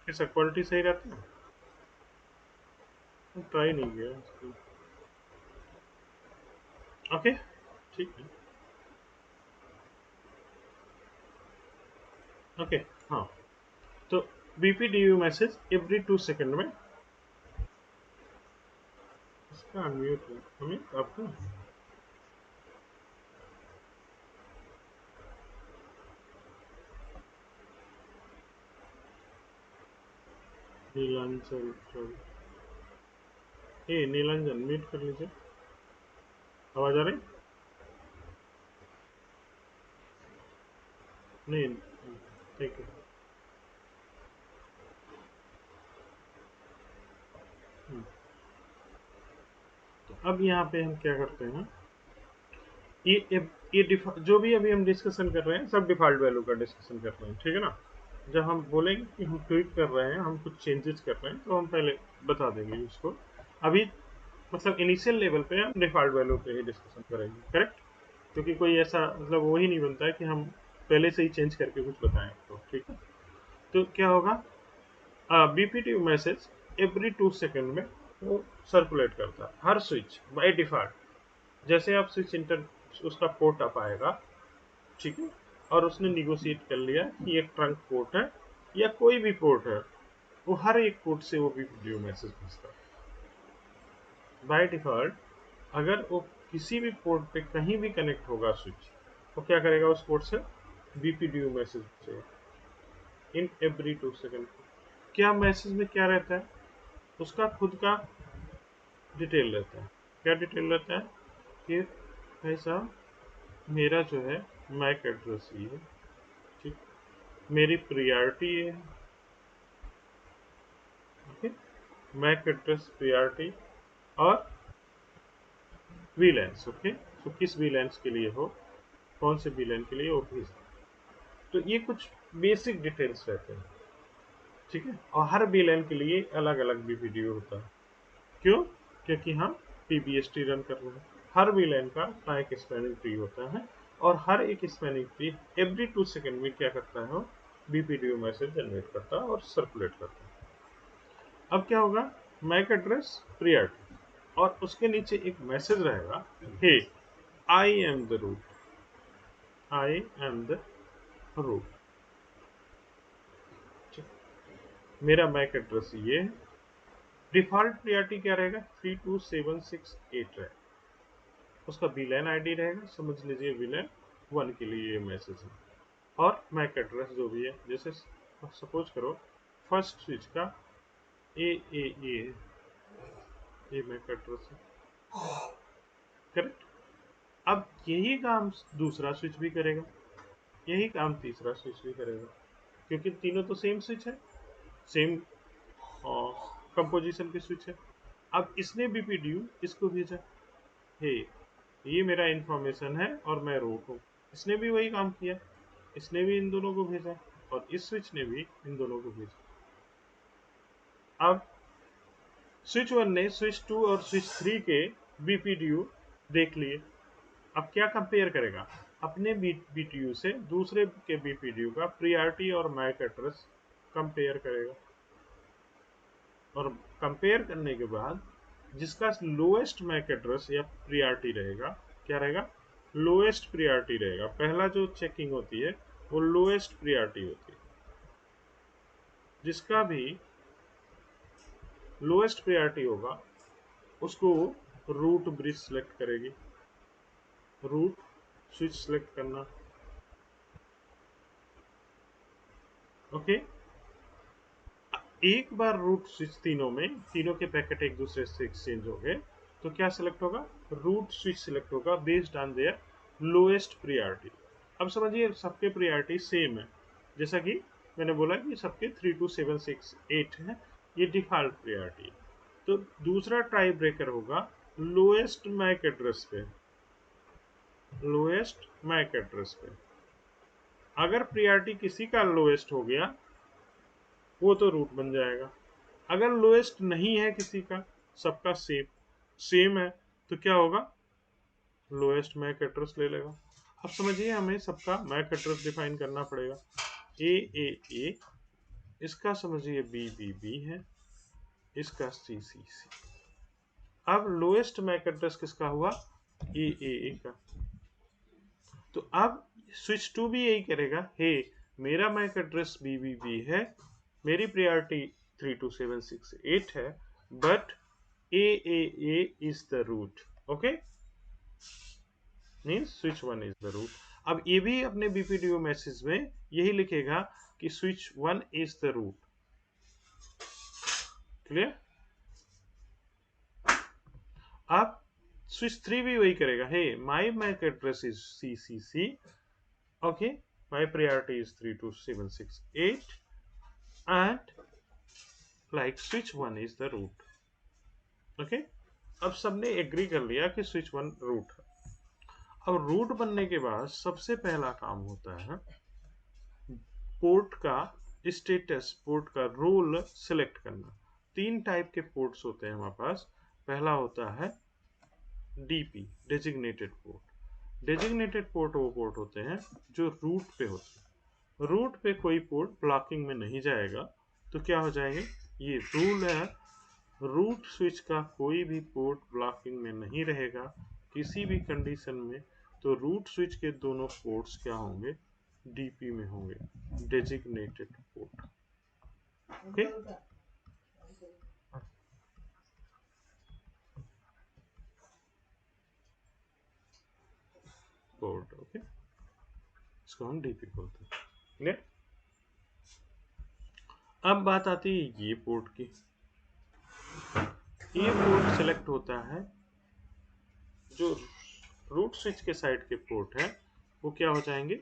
कैसा क्वालिटी सही रहती है? ट्राई नहीं किया इसको। ओके, ठीक है। ओके, हाँ। तो बीपीडीयू मैसेज एवरी 2 सेकंड में। इसका अनम्यूट है हमें आपका। नीलांचल नीलांजन म्यूट कर लीजिए। आवाज आ रही? नहीं, ठीक है। तो अब यहाँ पे हम क्या करते हैं, जो भी अभी हम डिस्कशन कर रहे हैं सब डिफ़ॉल्ट वैल्यू का डिस्कशन कर रहे हैं, ठीक है ना? जब हम बोलेंगे कि हम ट्वीट कर रहे हैं, हम कुछ चेंजेस कर रहे हैं, तो हम पहले बता देंगे उसको। अभी मतलब इनिशियल लेवल पे हम डिफ़ॉल्ट वैल्यू पे ही डिस्कशन करेंगे, करेक्ट? क्योंकि कोई ऐसा मतलब वही नहीं बनता है कि हम पहले से ही चेंज करके कुछ बताएं, तो ठीक है। तो क्या होगा, बीपीटी मैसेज एवरी 2 सेकंड में वो सर्कुलेट करता है, हर स्विच बाय डिफ़ॉल्ट। जैसे आप स्विच इंटर उसका पोर्ट अप आएगा, ठीक है, और उसने निगोशिएट कर लिया कि एक ट्रंक पोर्ट है या कोई भी पोर्ट है, वो हर एक पोर्ट से वो भी वीडियो मैसेज भेजता है बाय डिफॉल्ट। अगर वो किसी भी पोर्ट पे कहीं भी कनेक्ट होगा स्विच, तो क्या करेगा, उस पोर्ट से बीपीडीयू मैसेज भेजेगा इन एवरी 2 सेकंड। क्या मैसेज में क्या रहता है, उसका खुद का डिटेल रहता है। क्या डिटेल रहता है कि भाई साहब, मेरा जो है मैक एड्रेस ये है, ठीक, मेरी प्रियॉरिटी ये है, ओके, मैक एड्रेस प्रियॉरिटी और वीलैंस, ओके। तो किस वीलैंस के लिए हो, कौन से वीलैन के लिए वो भेज। तो ये कुछ बेसिक डिटेल्स रहते हैं, ठीक है। और हर वीलैन के लिए अलग अलग भी वीडियो होता है। क्यों? क्योंकि हम पीबीएसटी रन कर रहे हैं। हर वीलैन का अपना एक स्पैनिंग ट्री होता है, और हर एक स्पैनिंग ट्री एवरी 2 सेकंड में क्या करता है, बीपीडीओ मैसेज जनरेट करता है और सर्कुलेट करता है। अब क्या होगा, मैक एड्रेस प्रियरिटी, और उसके नीचे एक मैसेज रहेगा, hey I am the root, I am the root, मेरा मैक एड्रेस ये है। डिफॉल्ट प्रियरिटी क्या रहेगा, 32768 रहेगा। उसका वीलैन आईडी रहेगा, समझ लीजिए वीलैन 1 के लिए ये मैसेज है। और मैक एड्रेस जो भी है, जैसे सपोज करो फर्स्ट स्विच का ए ए ए ये मैक एड्रेस है, करेक्ट। अब यही काम दूसरा स्विच भी करेगा, यही काम तीसरा स्विच भी करेगा, क्योंकि तीनों तो सेम स्विच है, सेम कंपोजिशन के स्विच है। अब इसने बीपीडीयू इसको भेजा, हे ये मेरा इंफॉर्मेशन है और मैं रूट हूँ। इसने भी वही काम किया, इसने भी इन दोनों को भेजा, और इस स्विच ने भी इन दोनों को भेजा। अब स्विच 1 ने स्विच 2 और स्विच 3 के बीपीडीयू देख लिए। अब क्या कंपेयर करेगा, अपने बीटीयू से दूसरे के बीपीडीयू का प्रियरिटी और मैक एड्रेस कंपेयर करेगा, और कंपेयर करने के बाद जिसका लोएस्ट मैक एड्रेस या प्रियरिटी रहेगा, क्या रहेगा, लोएस्ट प्रियरिटी रहेगा। पहला जो चेकिंग होती है वो लोएस्ट प्रियरिटी होती है। जिसका भी लोएस्ट प्रियरिटी होगा उसको रूट ब्रिज सेलेक्ट करेगी। रूट स्विच सेलेक्ट करना, ओके। एक बार रूट स्विच तीनों के पैकेट एक दूसरे से एक्सचेंज हो गए, तो क्या सिलेक्ट होगा, रूट स्विच सिलेक्ट होगा based on their lowest priority. अब समझिए सबके प्रियरिटी सेम है, जैसा कि मैंने बोला कि सबके 32768 है, ये डिफॉल्ट प्रियरिटी। तो दूसरा टाई ब्रेकर होगा लोएस्ट मैक एड्रेस पे, लोएस्ट मैक एड्रेस पे। अगर प्रियरिटी किसी का लोएस्ट हो गया, वो तो रूट बन जाएगा। अगर लोएस्ट नहीं है किसी का, सबका सेम सेम है, तो क्या होगा, लोएस्ट मैक एड्रेस ले लेगा। अब समझिए हमें सबका मैक एड्रेस डिफाइन करना पड़ेगा। ए ए ए इसका समझिए बी बी बी है, इसका सी सी सी। अब लोएस्ट मैक एड्रेस किसका हुआ? ए का। तो अब स्विच टू भी यही करेगा, हे मेरा MAC address B B B है, मेरी प्रायोरिटी 32768 है, but A is the root. Okay, means switch one is the root. अब ये भी अपने बीपीडीओ मैसेज में यही लिखेगा कि switch one is the root. Clear? अब स्विच थ्री भी वही करेगा, hey my MAC address is C C C, okay, my priority is 32768 and like switch 1 is the root. Okay, अब सबने एग्री कर लिया कि स्विच 1 रूट है। अब रूट बनने के बाद सबसे पहला काम होता है पोर्ट का स्टेटस, पोर्ट का रोल सिलेक्ट करना। तीन टाइप के पोर्ट्स होते हैं हमारे पास। पहला होता है DP, designated port. Designated port वो पोर्ट होते हैं जो रूट पे होते हैं। रूट पे कोई पोर्ट ब्लॉकिंग में नहीं जाएगा, तो क्या हो जाएंगे? ये रूल है, रूट स्विच का कोई भी पोर्ट ब्लॉकिंग में नहीं रहेगा किसी भी कंडीशन में। तो रूट स्विच के दोनों पोर्ट्स क्या होंगे? डीपी में होंगे, designated port. Okay, port, okay, इसको हम डीपी बोलते हैं। क्लियर? अब बात आती है ये पोर्ट की। ये पोर्ट सिलेक्ट होता है, जो रूट स्विच के साइड के पोर्ट है वो क्या हो जाएंगे?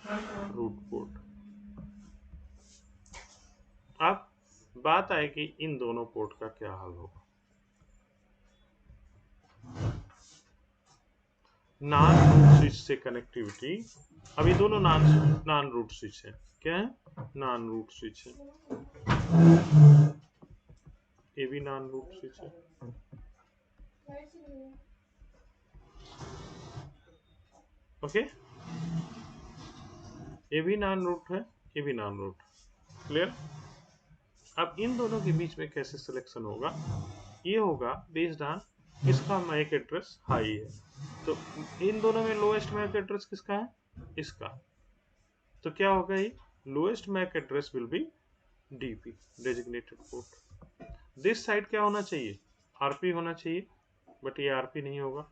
Root port. अब बात आएगी इन दोनों पोर्ट का क्या हाल होगा। नॉन रूट स्विच से कनेक्टिविटी, अभी दोनों नॉन रूट स्विच है। क्या है? नॉन रूट स्विच है, ये भी नॉन रूट स्विच है। ओके, ये भी नॉन रूट है, ये भी नॉन रूट। क्लियर? अब इन दोनों के बीच में कैसे सिलेक्शन होगा? ये होगा बेस्ड ऑन किसका मैक एड्रेस हाई है। तो इन दोनों में लोएस्ट मैक एड्रेस किसका है? इसका। तो क्या होगा? ये lowest MAC address will be DP, designated port. This side क्या होना चाहिए? आरपी होना चाहिए, बट ये आरपी नहीं होगा।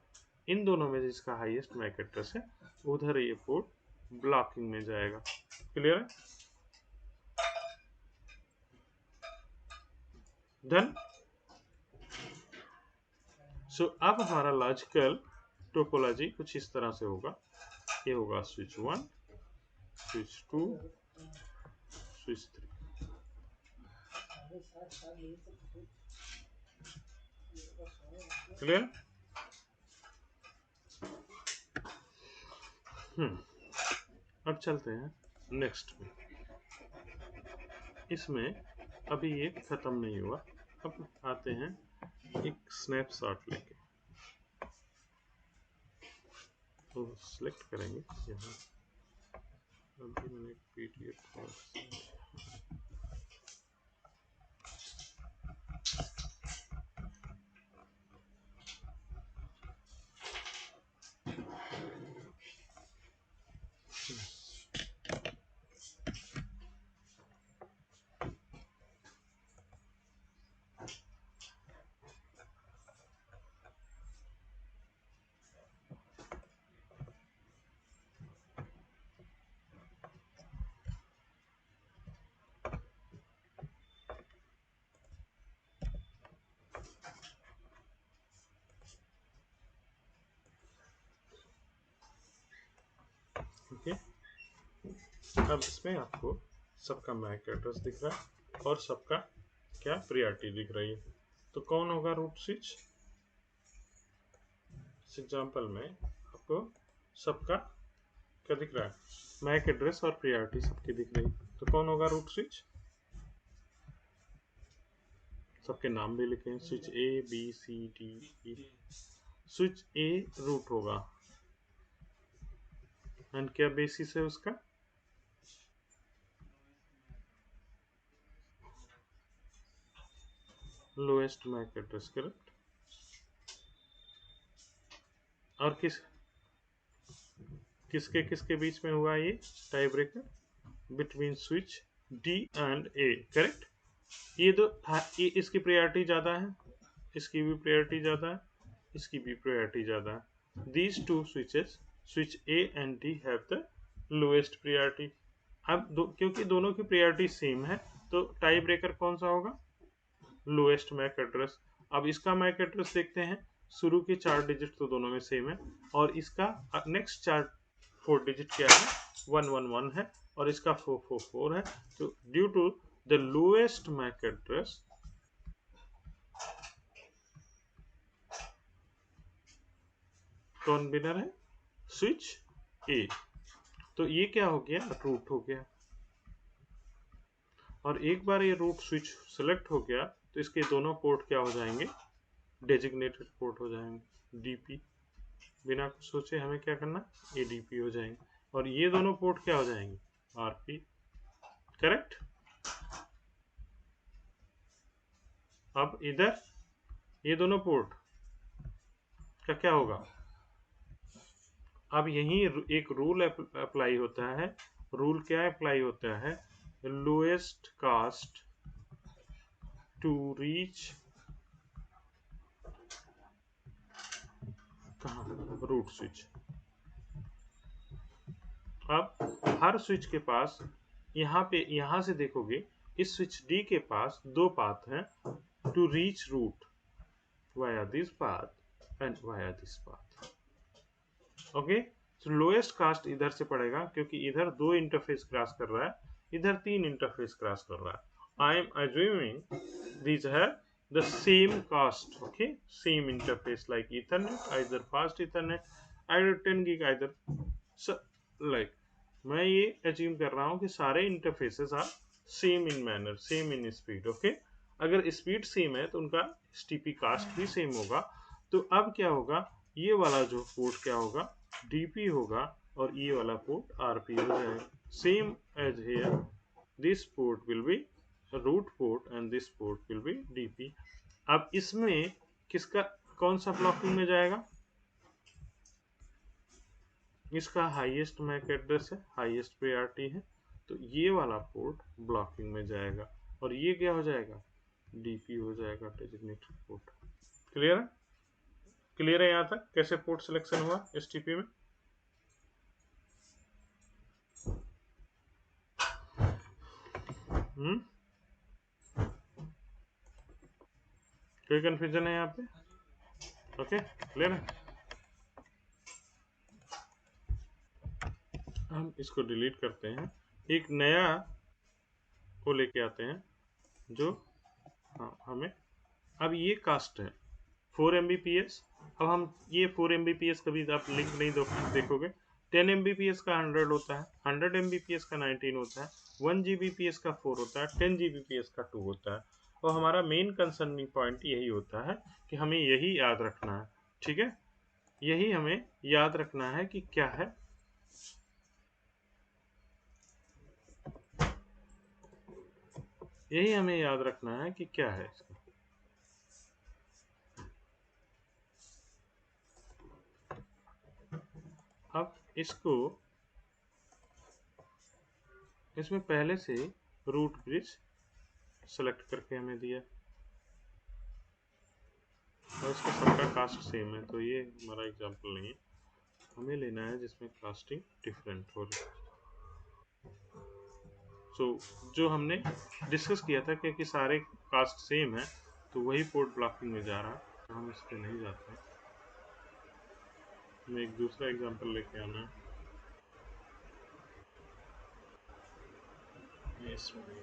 इन दोनों में जिसका हाईएस्ट मैक एड्रेस है उधर ये पोर्ट ब्लॉकिंग में जाएगा। क्लियर है? डन। सो अब हमारा लॉजिकल टोपोलॉजी कुछ इस तरह से होगा। ये होगा स्विच 1, स्विच 2, स्विच 3। क्लियर? अब चलते हैं नेक्स्ट में। इसमें अभी ये खत्म नहीं हुआ, अब आते हैं एक स्नैपशॉट लेके। तो सिलेक्ट करेंगे यहाँ, अभी मैंने पीडीएफ ओके। अब इसमें आपको सबका मैक एड्रेस दिख रहा है और सबका क्या प्रायोरिटी दिख रही है। तो कौन होगा रूट स्विच? इस एग्जांपल में आपको सबका क्या दिख रहा है? मैक एड्रेस और प्रायोरिटी सबकी दिख रही है। तो कौन होगा रूट स्विच? सबके नाम भी लिखे हैं, switch A B C D E. Switch A root होगा, एंड क्या बेसिस है उसका? Lowest MAC address, correct. और किसके किसके बीच में हुआ ये tie breaker? Between switch D and A, correct. ये दो ये इसकी प्रायोरिटी ज़्यादा है, इसकी भी प्रायोरिटी ज़्यादा है, इसकी भी प्रायोरिटी ज़्यादा है। These two switches, switch A and D have the lowest priority. अब क्योंकि दोनों की प्रायोरिटी सेम है तो टाई ब्रेकर कौन सा होगा? Lowest MAC address. अब इसका मैक एड्रेस देखते हैं। शुरू के 4 डिजिट तो दोनों में सेम है, और इसका नेक्स्ट 4 डिजिट क्या है? 111 है, और इसका 444 है। तो due to the lowest MAC address, कौन विनर है? Switch A. तो ये क्या हो गया? रूट हो गया। और एक बार ये रूट स्विच सेलेक्ट हो गया तो इसके दोनों पोर्ट क्या हो जाएंगे? डेजिग्नेटेड पोर्ट हो जाएंगे, डीपी। बिना कुछ सोचे हमें क्या करना? एडीपी हो जाएंगे। और ये दोनों पोर्ट क्या हो जाएंगे? RP, correct. अब इधर ये दोनों पोर्ट का क्या होगा? अब यही एक रूल अप्लाई होता है। रूल क्या अप्लाई होता है? लोएस्ट कास्ट टू रीच, कहाँ? Root switch. अब हर स्विच के पास यहाँ से देखोगे, इस स्विच डी के पास दो पाथ हैं to reach root, via this path and via this path. Okay, तो लोएस्ट कास्ट इधर से पड़ेगा क्योंकि इधर 2 इंटरफेस क्रॉस कर रहा है, इधर 3 इंटरफेस क्रॉस कर रहा है। I am assuming these have the same cost, okay, same interface like ethernet, either fast ethernet, either 10 gig, either so, like मैं ये अज्यूम कर रहा हूँ कि सारे interfaces are same in manner, same in speed. Okay, अगर speed same है तो उनका एसटीपी कास्ट भी सेम होगा। तो अब क्या होगा? ये वाला जो पोर्ट क्या होगा? डीपी होगा, और ये वाला पोर्ट आरपी हो जाएगा। Same as here, this port will be root port and this port will be DP. अब इसमें किसका कौन सा ब्लॉकिंग में जाएगा? इसका हाईएस्ट मैक एड्रेस है, हाईएस्ट प्रायोरिटी है, तो ये वाला पोर्ट ब्लॉकिंग में जाएगा, और ये क्या हो जाएगा? डीपी हो जाएगा, डेजिग्नेटेड पोर्ट। क्लियर है? क्लियर है यहाँ तक कैसे पोर्ट सिलेक्शन हुआ एसटीपी में? कोई कंफ्यूजन है यहाँ पे? ओके, क्लियर है। हम इसको डिलीट करते हैं, एक नया को लेके आते हैं जो हमें, अब ये कास्ट है 4 Mbps। अब हम ये 4 Mbps कभी आप लिंक नहीं देखोगे। 10 Mbps का 100 होता है, 100 Mbps का 19 होता है, 1 Gbps का 4 होता है, 10 Gbps का 2 होता है। और हमारा मेन कंसर्निंग पॉइंट यही होता है कि हमें यही याद रखना है, ठीक है। यही हमें याद रखना है कि क्या है, यही हमें याद रखना है कि क्या है इसका। अब इसको, इसमें पहले से रूट ब्रिज सेलेक्ट करके हमें दिया, और इसका सबका कास्ट सेम है, तो ये हमारा एग्जांपल नहीं है। हमें लेना है जिसमें कास्टिंग डिफरेंट हो रही है। सो जो हमने डिस्कस किया था कि सारे कास्ट सेम है, तो वही पोर्ट ब्लॉकिंग में जा रहा है, तो हम इस पर नहीं जाते हैं। हमें एक दूसरा एग्जांपल लेके आना है। इसमें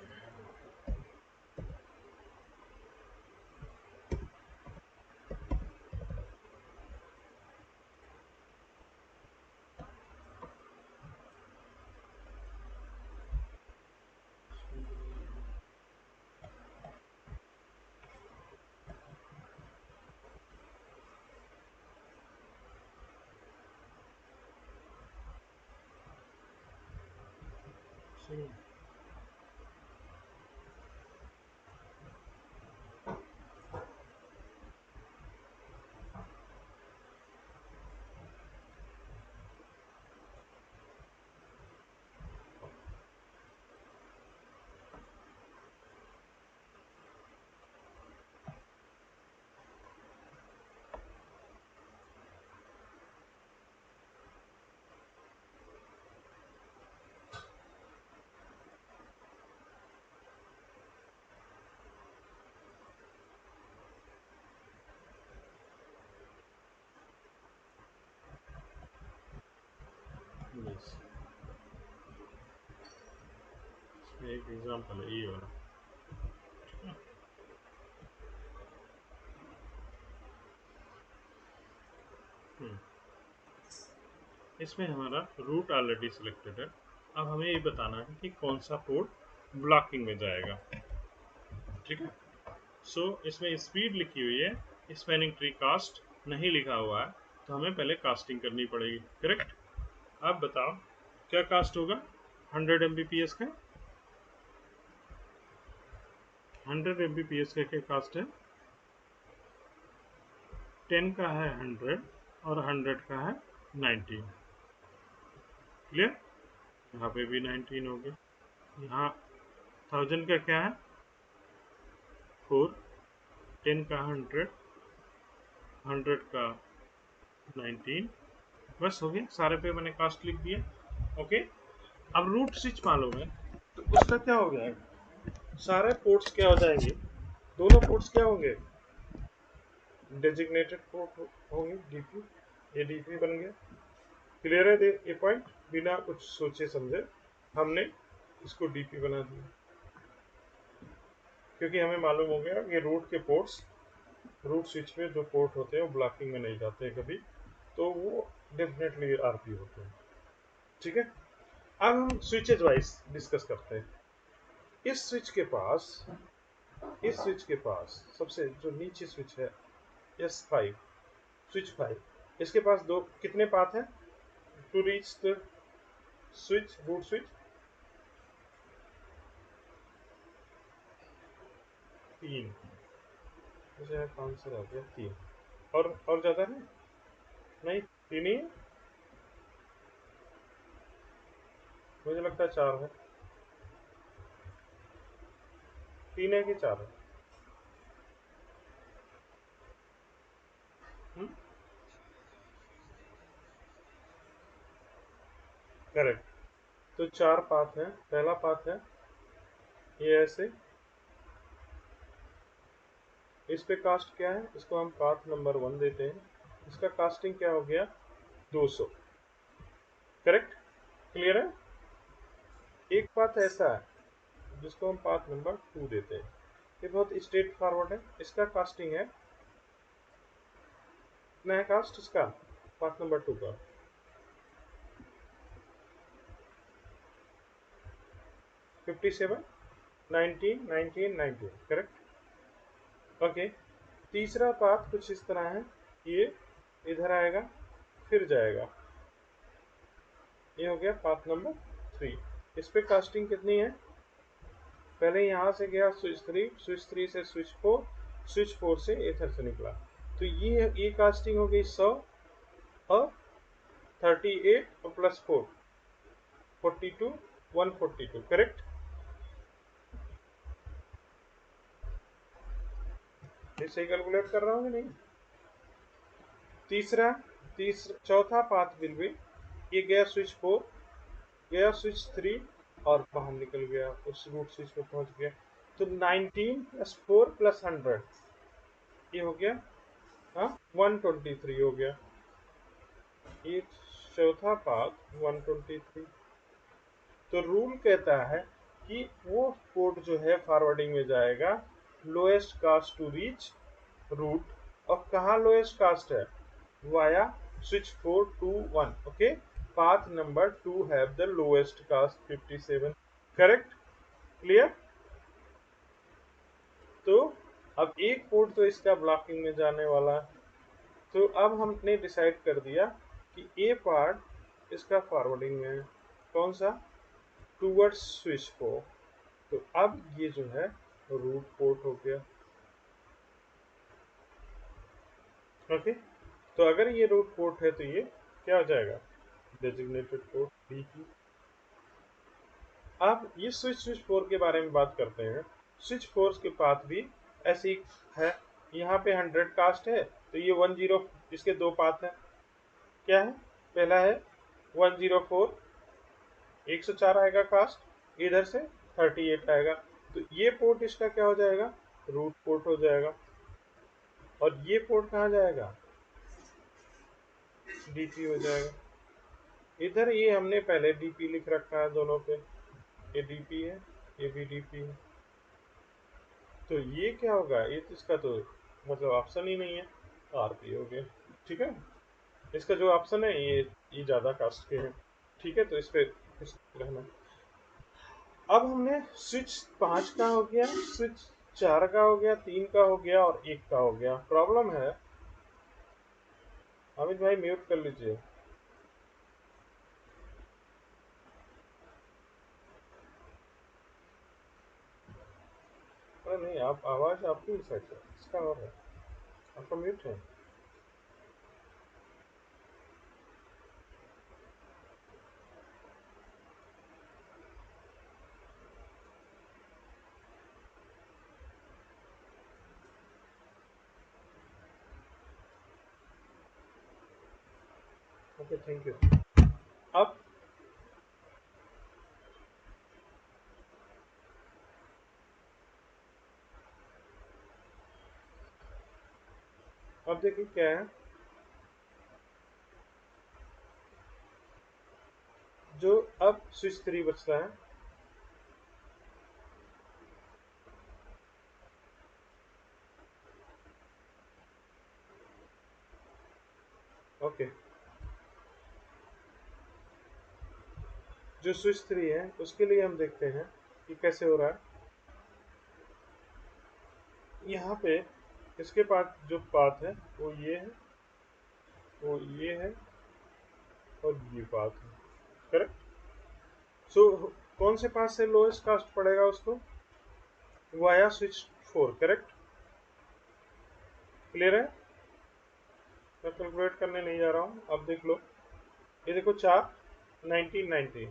बस इसमें एक एग्जांपल है ये वाला। हम्म, इसमें हमारा रूट ऑलरेडी सिलेक्टेड है। अब हमें ये बताना है कि कौन सा पोर्ट ब्लॉकिंग में जाएगा। ठीक है, सो इसमें स्पीड लिखी हुई है, स्पैनिंग ट्री कास्ट नहीं लिखा हुआ है, तो हमें पहले कास्टिंग करनी पड़ेगी। करेक्ट। अब बताओ क्या कास्ट होगा 100 Mbps का। 100 Mbps का क्या कास्ट है? 10 का है 100 और 100 का है 19। क्लियर। यहाँ पे भी 19 हो गया। यहाँ 1000 का क्या है 4, 10 का 100, 100 का 19। बस हो गया, सारे पे मैंने कास्ट लिख दिया। ओके, अब रूट स्विच मालूम है तो उसका क्या हो जाएगा, सारे पोर्ट्स क्या हो जाएंगे, दोनों पोर्ट्स क्या होंगे, डेजिग्नेटेड पोर्ट होंगे, डीपी। ये डीपी बन गया। क्लियर है ये पॉइंट, बिना कुछ सोचे समझे हमने इसको डीपी बना दिया, क्योंकि हमें मालूम हो गया कि रूट के पोर्ट्स, रूट स्विच में जो पोर्ट होते हैं वो ब्लॉकिंग में नहीं जाते हैं कभी, तो वो डेफिनेटली आरपी होते हैं। ठीक है, अब हम स्विचेज वाइज डिस्कस करते हैं। इस स्विच के पास, इस स्विच के पास सबसे जो नीचे स्विच है S5, स्विच 5, इसके पास दो कितने पाथ हैं to reach the switch, root switch? 3, मुझे 5 से रह गया 3, और ज़्यादा है नहीं, 3 ही है, मुझे लगता है 4 है। 3 है कि 4 है? करेक्ट। तो 4 पाथ है। पहला पाथ है ये ऐसे, इस पे कास्ट क्या है, इसको हम पाथ नंबर 1 देते हैं, इसका कास्टिंग क्या हो गया 200। करेक्ट। क्लियर है। एक पाथ ऐसा है जिसको हम पाथ नंबर 2 देते हैं, ये बहुत स्ट्रेट फॉरवर्ड है, इसका कास्टिंग है कितना है, कास्ट इसका पाथ नंबर 2 का 57, 19, 19, 19। करेक्ट। ओके, तीसरा पाथ कुछ इस तरह है, ये इधर आएगा फिर जाएगा, ये हो गया पाथ नंबर 3। इस पे कास्टिंग कितनी है, पहले यहाँ से गया स्विच 3, स्विच 3 से स्विच 4, स्विच 4 से इधर से निकला, तो ये कास्टिंग हो गई 100 और 38 और प्लस 4 42, 142। करेक्ट। ये सही कैलकुलेट कर रहा हूँ कि नहीं? तीसरा चौथा पाथ विल बी, ये गया स्विच 4, गया स्विच 3 और बाहर निकल गया, उस रूट स्विच पे पहुंच गया, तो 19 प्लस 4 प्लस 100, ये हो गया हाँ 123 हो गया, ये चौथा पाथ 123। तो रूल कहता है कि वो पोर्ट जो है फॉरवर्डिंग में जाएगा lowest cost to reach root, और कहाँ लोएस्ट कास्ट है, via switch 4 to 1। Okay, path number 2 have the lowest cost 57। Correct. Clear. तो अब एक पोर्ट तो इसका ब्लॉकिंग में जाने वाला है, तो अब हमने डिसाइड कर दिया कि ए पार्ट इसका फॉरवर्डिंग में है, कौन सा, टूवर्ड्स स्विच 4, तो अब ये जो है रूट पोर्ट हो गया। ओके, तो अगर ये रूट पोर्ट है तो ये क्या हो जाएगा, डेजिग्नेटेड पोर्ट डीपी। अब ये स्विच 4 के बारे में बात करते हैं। स्विच 4 के पाथ भी ऐसी है, यहाँ पे 100 कास्ट है, तो ये 10, इसके दो पाथ है, क्या है, पहला है 104, 104 आएगा कास्ट, इधर से 38 आएगा, तो ये पोर्ट इसका क्या हो जाएगा, रूट पोर्ट हो जाएगा, और ये पोर्ट कहाँ जाएगा, डीपी हो जाएगा। इधर ये हमने पहले डीपी लिख रखा है दोनों पे, ये डीपी है, ये भी डीपी है। तो ये क्या होगा, ये तो इसका तो मतलब ऑप्शन ही नहीं है, आरपी हो गया। ठीक है, इसका जो ऑप्शन है ये ज़्यादा कास्ट के हैं। ठीक है, तो इस पे कुछ रहना। अब हमने स्विच 5 का हो गया, स्विच 4 का हो गया, 3 का हो गया और 1 का हो गया। प्रॉब्लम है, अमित भाई म्यूट कर लीजिए। अरे नहीं, आप आवाज़ आपकी ही साइड से, इसका और है, आपका म्यूट है। Okay, thank you. अब देखिए क्या है, जो अब स्विच 3 बचता है। ओके, जो स्विच 3 है उसके लिए हम देखते हैं कि कैसे हो रहा है। यहाँ पे इसके पास जो पाथ है वो ये है, वो ये है और ये पाथ है, करेक्ट। सो कौन से पाथ से लोएस्ट कास्ट पड़ेगा उसको, वाया स्विच 4, करेक्ट। क्लियर है, मैं कैलकुलेट करने नहीं जा रहा हूँ, अब देख लो। ये देखो 4, 1990,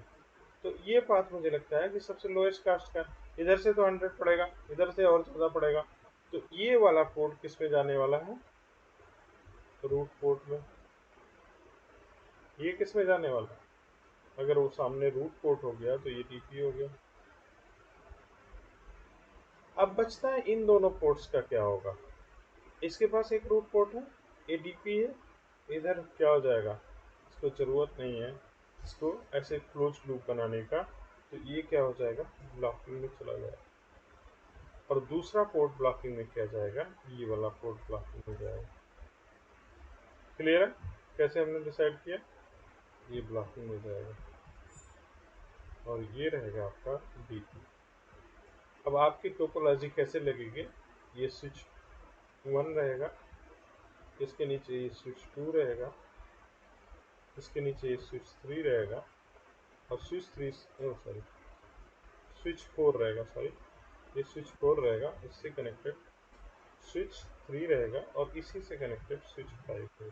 तो ये पाथ मुझे लगता है कि सबसे लोएस्ट कास्ट का। इधर से तो 100 पड़ेगा, इधर से और ज़्यादा पड़ेगा, तो ये वाला पोर्ट किस में जाने वाला है, रूट पोर्ट में। ये किस में जाने वाला है, अगर वो सामने रूट पोर्ट हो गया तो ये टीपी हो गया। अब बचता है इन दोनों पोर्ट्स का क्या होगा। इसके पास एक रूट पोर्ट है, ये डीपी है, इधर क्या हो जाएगा, इसको ज़रूरत नहीं है इसको ऐसे क्लोज लूप बनाने का, तो ये क्या हो जाएगा, ब्लॉकिंग में चला जाएगा। और दूसरा पोर्ट ब्लॉकिंग में क्या जाएगा, ये वाला पोर्ट ब्लॉकिंग में जाएगा। क्लियर है, कैसे हमने डिसाइड किया, ये ब्लॉकिंग में जाएगा और ये रहेगा आपका डीपी। अब आपकी टोपोलॉजी कैसे लगेगी, ये स्विच 1 रहेगा, इसके नीचे ये स्विच 2 रहेगा, इसके नीचे ये स्विच 3 रहेगा, और स्विच 3 सॉरी स्विच 4 रहेगा, सॉरी ये स्विच 4 रहेगा, इससे कनेक्टेड स्विच 3 रहेगा और इसी से कनेक्टेड स्विच 5 रहेगा।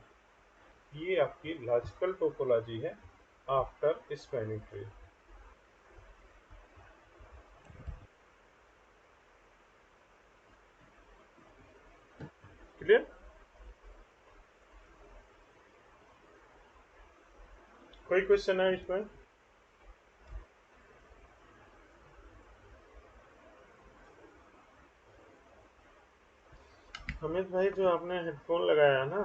ये आपकी लॉजिकल टोपोलॉजी है आफ्टर स्पैनिंग ट्री। क्लियर, कोई क्वेश्चन है इसमें। हमिद भाई, जो आपने हेडफोन लगाया है ना,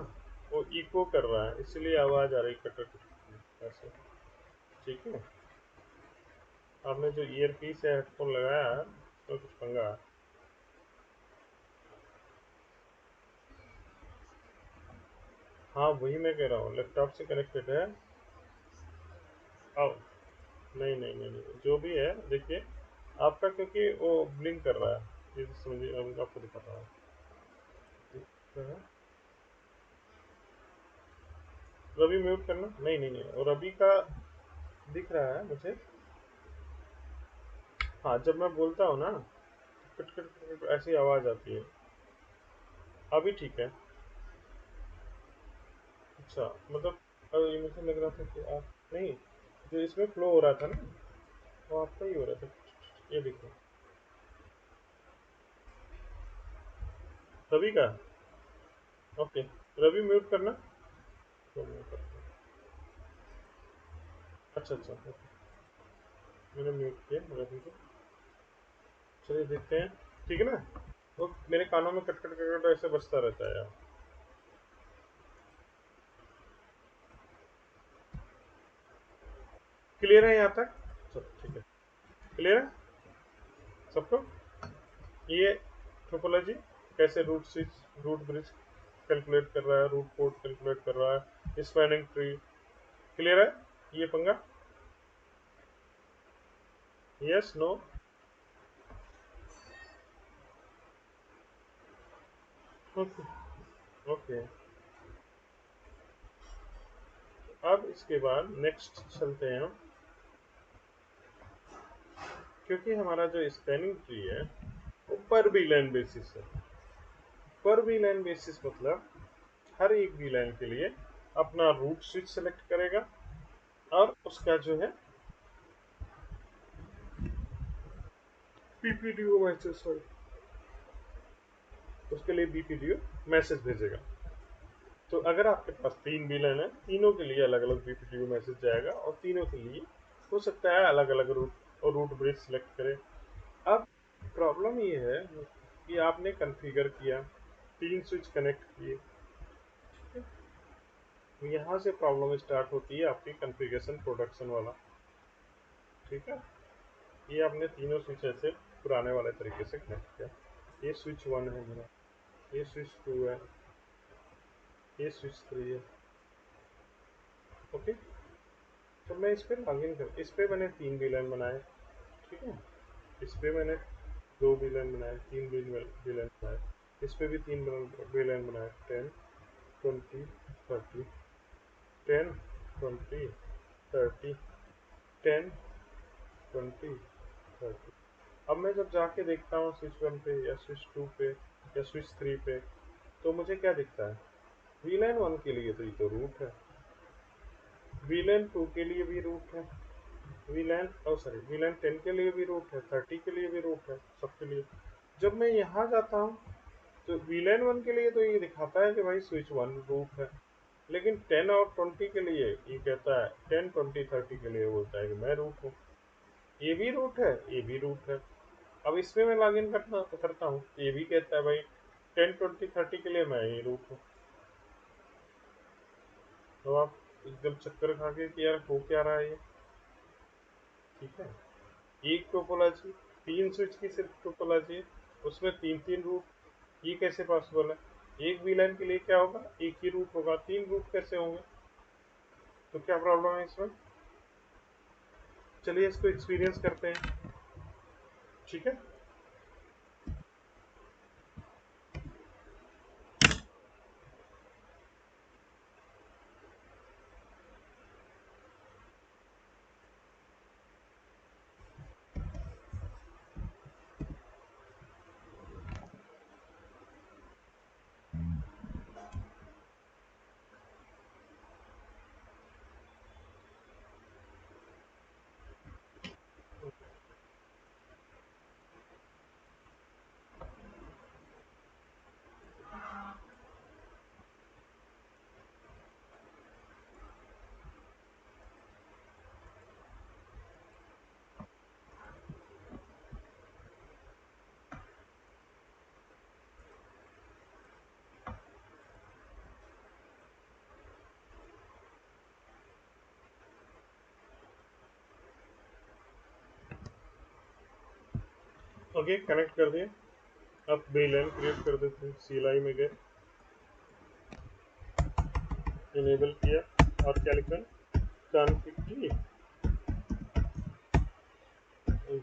वो इको कर रहा है, इसलिए आवाज़ आ रही कट कट ऐसे। ठीक है, आपने जो ईयर पीस या हेडफोन लगाया है तो कुछ पंगा है। हाँ वही मैं कह रहा हूँ, लैपटॉप से कनेक्टेड है। आओ, नहीं नहीं नहीं नहीं, जो भी है देखिए, आपका क्योंकि वो ब्लिंक कर रहा है, ये तो समझिए, अब आपको दिखाता हूँ। रवि म्यूट करना, नहीं नहीं नहीं, और रवि का दिख रहा है मुझे। हाँ, जब मैं बोलता हूँ ना, कट कट कट ऐसी आवाज़ आती है। अभी ठीक है। अच्छा, मतलब ये मुझे लग रहा था कि आप नहीं, जो इसमें फ्लो हो रहा था ना, वो आपका ही हो रहा था। ये देखो, रवि का। ओके, रवि म्यूट करना, तो मैं करता हूँ। अच्छा अच्छा, ओके, मैंने म्यूट किया रवि को। चलिए देखते हैं, ठीक है ना। वो मेरे कानों में कट कट कट कट ऐसे बजता रहता है यार। क्लियर है यहाँ तक? चलो ठीक है, क्लियर है सबको? ये टोपोलॉजी कैसे root switch root bridge calculate कर रहा है, रूट पोर्ट कैलकुलेट कर रहा है, स्पैनिंग ट्री, क्लियर है ये पंगा? Yes no? Okay okay. अब इसके बाद नेक्स्ट चलते हैं हम, क्योंकि हमारा जो स्पैनिंग ट्री है वो पर बी लाइन बेसिस है। पर बी लाइन बेसिस मतलब हर एक बी लाइन के लिए अपना रूट स्विच सेलेक्ट करेगा और उसका जो है बीपीडीओ मैसेज, सॉरी, उसके लिए बीपीडीओ मैसेज भेजेगा। तो अगर आपके पास 3 विलन है, तीनों के लिए अलग अलग बीपीडीओ मैसेज जाएगा और तीनों के लिए हो सकता है अलग अलग रूट और रूट ब्रिज सिलेक्ट करें। अब प्रॉब्लम ये है कि आपने कॉन्फ़िगर किया, 3 स्विच कनेक्ट किए, यहाँ से प्रॉब्लम स्टार्ट होती है आपकी कॉन्फ़िगरेशन प्रोडक्शन वाला। ठीक है, ये आपने तीनों स्विच ऐसे पुराने वाले तरीके से कनेक्ट किया। ये स्विच 1 है मेरा, ये स्विच 2 है, ये स्विच 3 है। ओके, तो मैं इस पर लॉगिन कर, इस पर मैंने 3 विलन बनाए, ठीक है, इस पर मैंने 2 विलन बनाए, 3 विलन बनाए, इस पर भी 3 विलन बनाए, 10 20 30, 10 20 30, 10 20 30। अब मैं जब जाके देखता हूँ स्विच 1 पे या स्विच 2 पे या स्विच 3 पे, तो मुझे क्या दिखता है? वीलाइन 1 के लिए तो ये तो रूट है, वीलाइन 2 के लिए भी रूट है, वीलाइन सॉरी वीलाइन 10 के लिए भी रूट है, 30 के लिए भी रूट है, सबके लिए। जब मैं यहाँ जाता हूँ तो वीलाइन 1 के लिए तो ये दिखाता है कि भाई स्विच 1 रूट है, लेकिन 10 और 20 के लिए ये कहता है, 10 20 30 के लिए बोलता है कि मैं रूट हूँ। ये भी रूट है, ये भी रूट है। अब इसमें मैं लॉगिन करता हूँ, ये भी कहता है भाई 10 20 30 के लिए मैं ही रूट हूँ। तो आप एकदम चक्कर खा के कि यार हो क्या रहा है ये। ठीक है, एक टोपोलॉजी, 3 स्विच की सिर्फ टोपोलॉजी है, उसमें 3 रूट, ये कैसे पॉसिबल है? एक वीलाइन के लिए क्या होगा? एक ही रूट होगा, 3 रूट कैसे होंगे? तो क्या प्रॉब्लम है इसमें? चलिए इसको एक्सपीरियंस करते हैं। ठीक है, ओके कनेक्ट कर दिए। अब वीलाइन क्रिएट कर देते हैं, सीएलआई में गए, इनेबल किया और क्या लिखा है? कॉन्फ़िग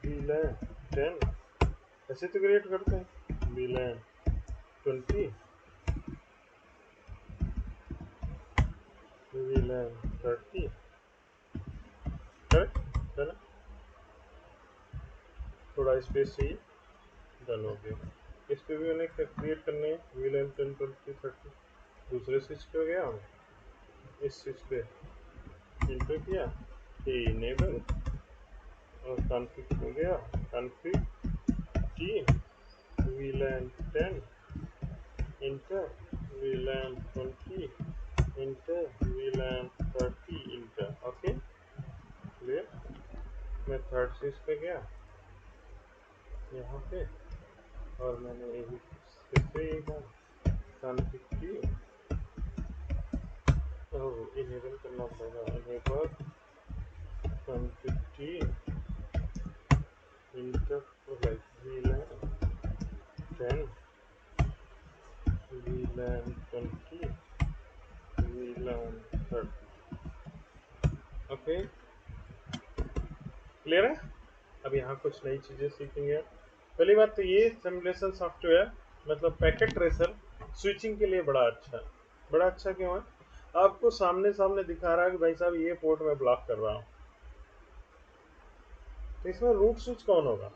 वीलाइन 10, ऐसे तो क्रिएट करते हैं, वीलाइन 20, वीलाइन 30, करेक्ट, चलो थोड़ा स्पेस चाहिए, डन हो गया। इस पे भी उन्हें क्रिएट करने हैं वीलाइन 10 20 30। दूसरे स्विच पे गया, इस स्विच पे इंटर किया, इनेबल और कॉन्फ़िग में गया, config T VLAN 10 enter, VLAN 20 enter, VLAN 30 enter. Okay clear. मैं थर्ड स्विच पे गया यहाँ पे, और मैंने यही फिर से यही कहा कॉन्फ़िग टी, इनेबल करना पड़ेगा, enable 150 inter like VLAN 10 VLAN 20 VLAN 30 okay clear है। अब यहाँ कुछ नई चीजें सीखेंगे। पहली बात तो ये सिमुलेशन सॉफ्टवेयर मतलब पैकेट ट्रेसर स्विचिंग के लिए बड़ा अच्छा है। बड़ा अच्छा क्यों है? आपको सामने सामने दिखा रहा है कि भाई साहब ये पोर्ट में ब्लॉक कर रहा हूँ, तो इसमें रूट स्विच कौन होगा?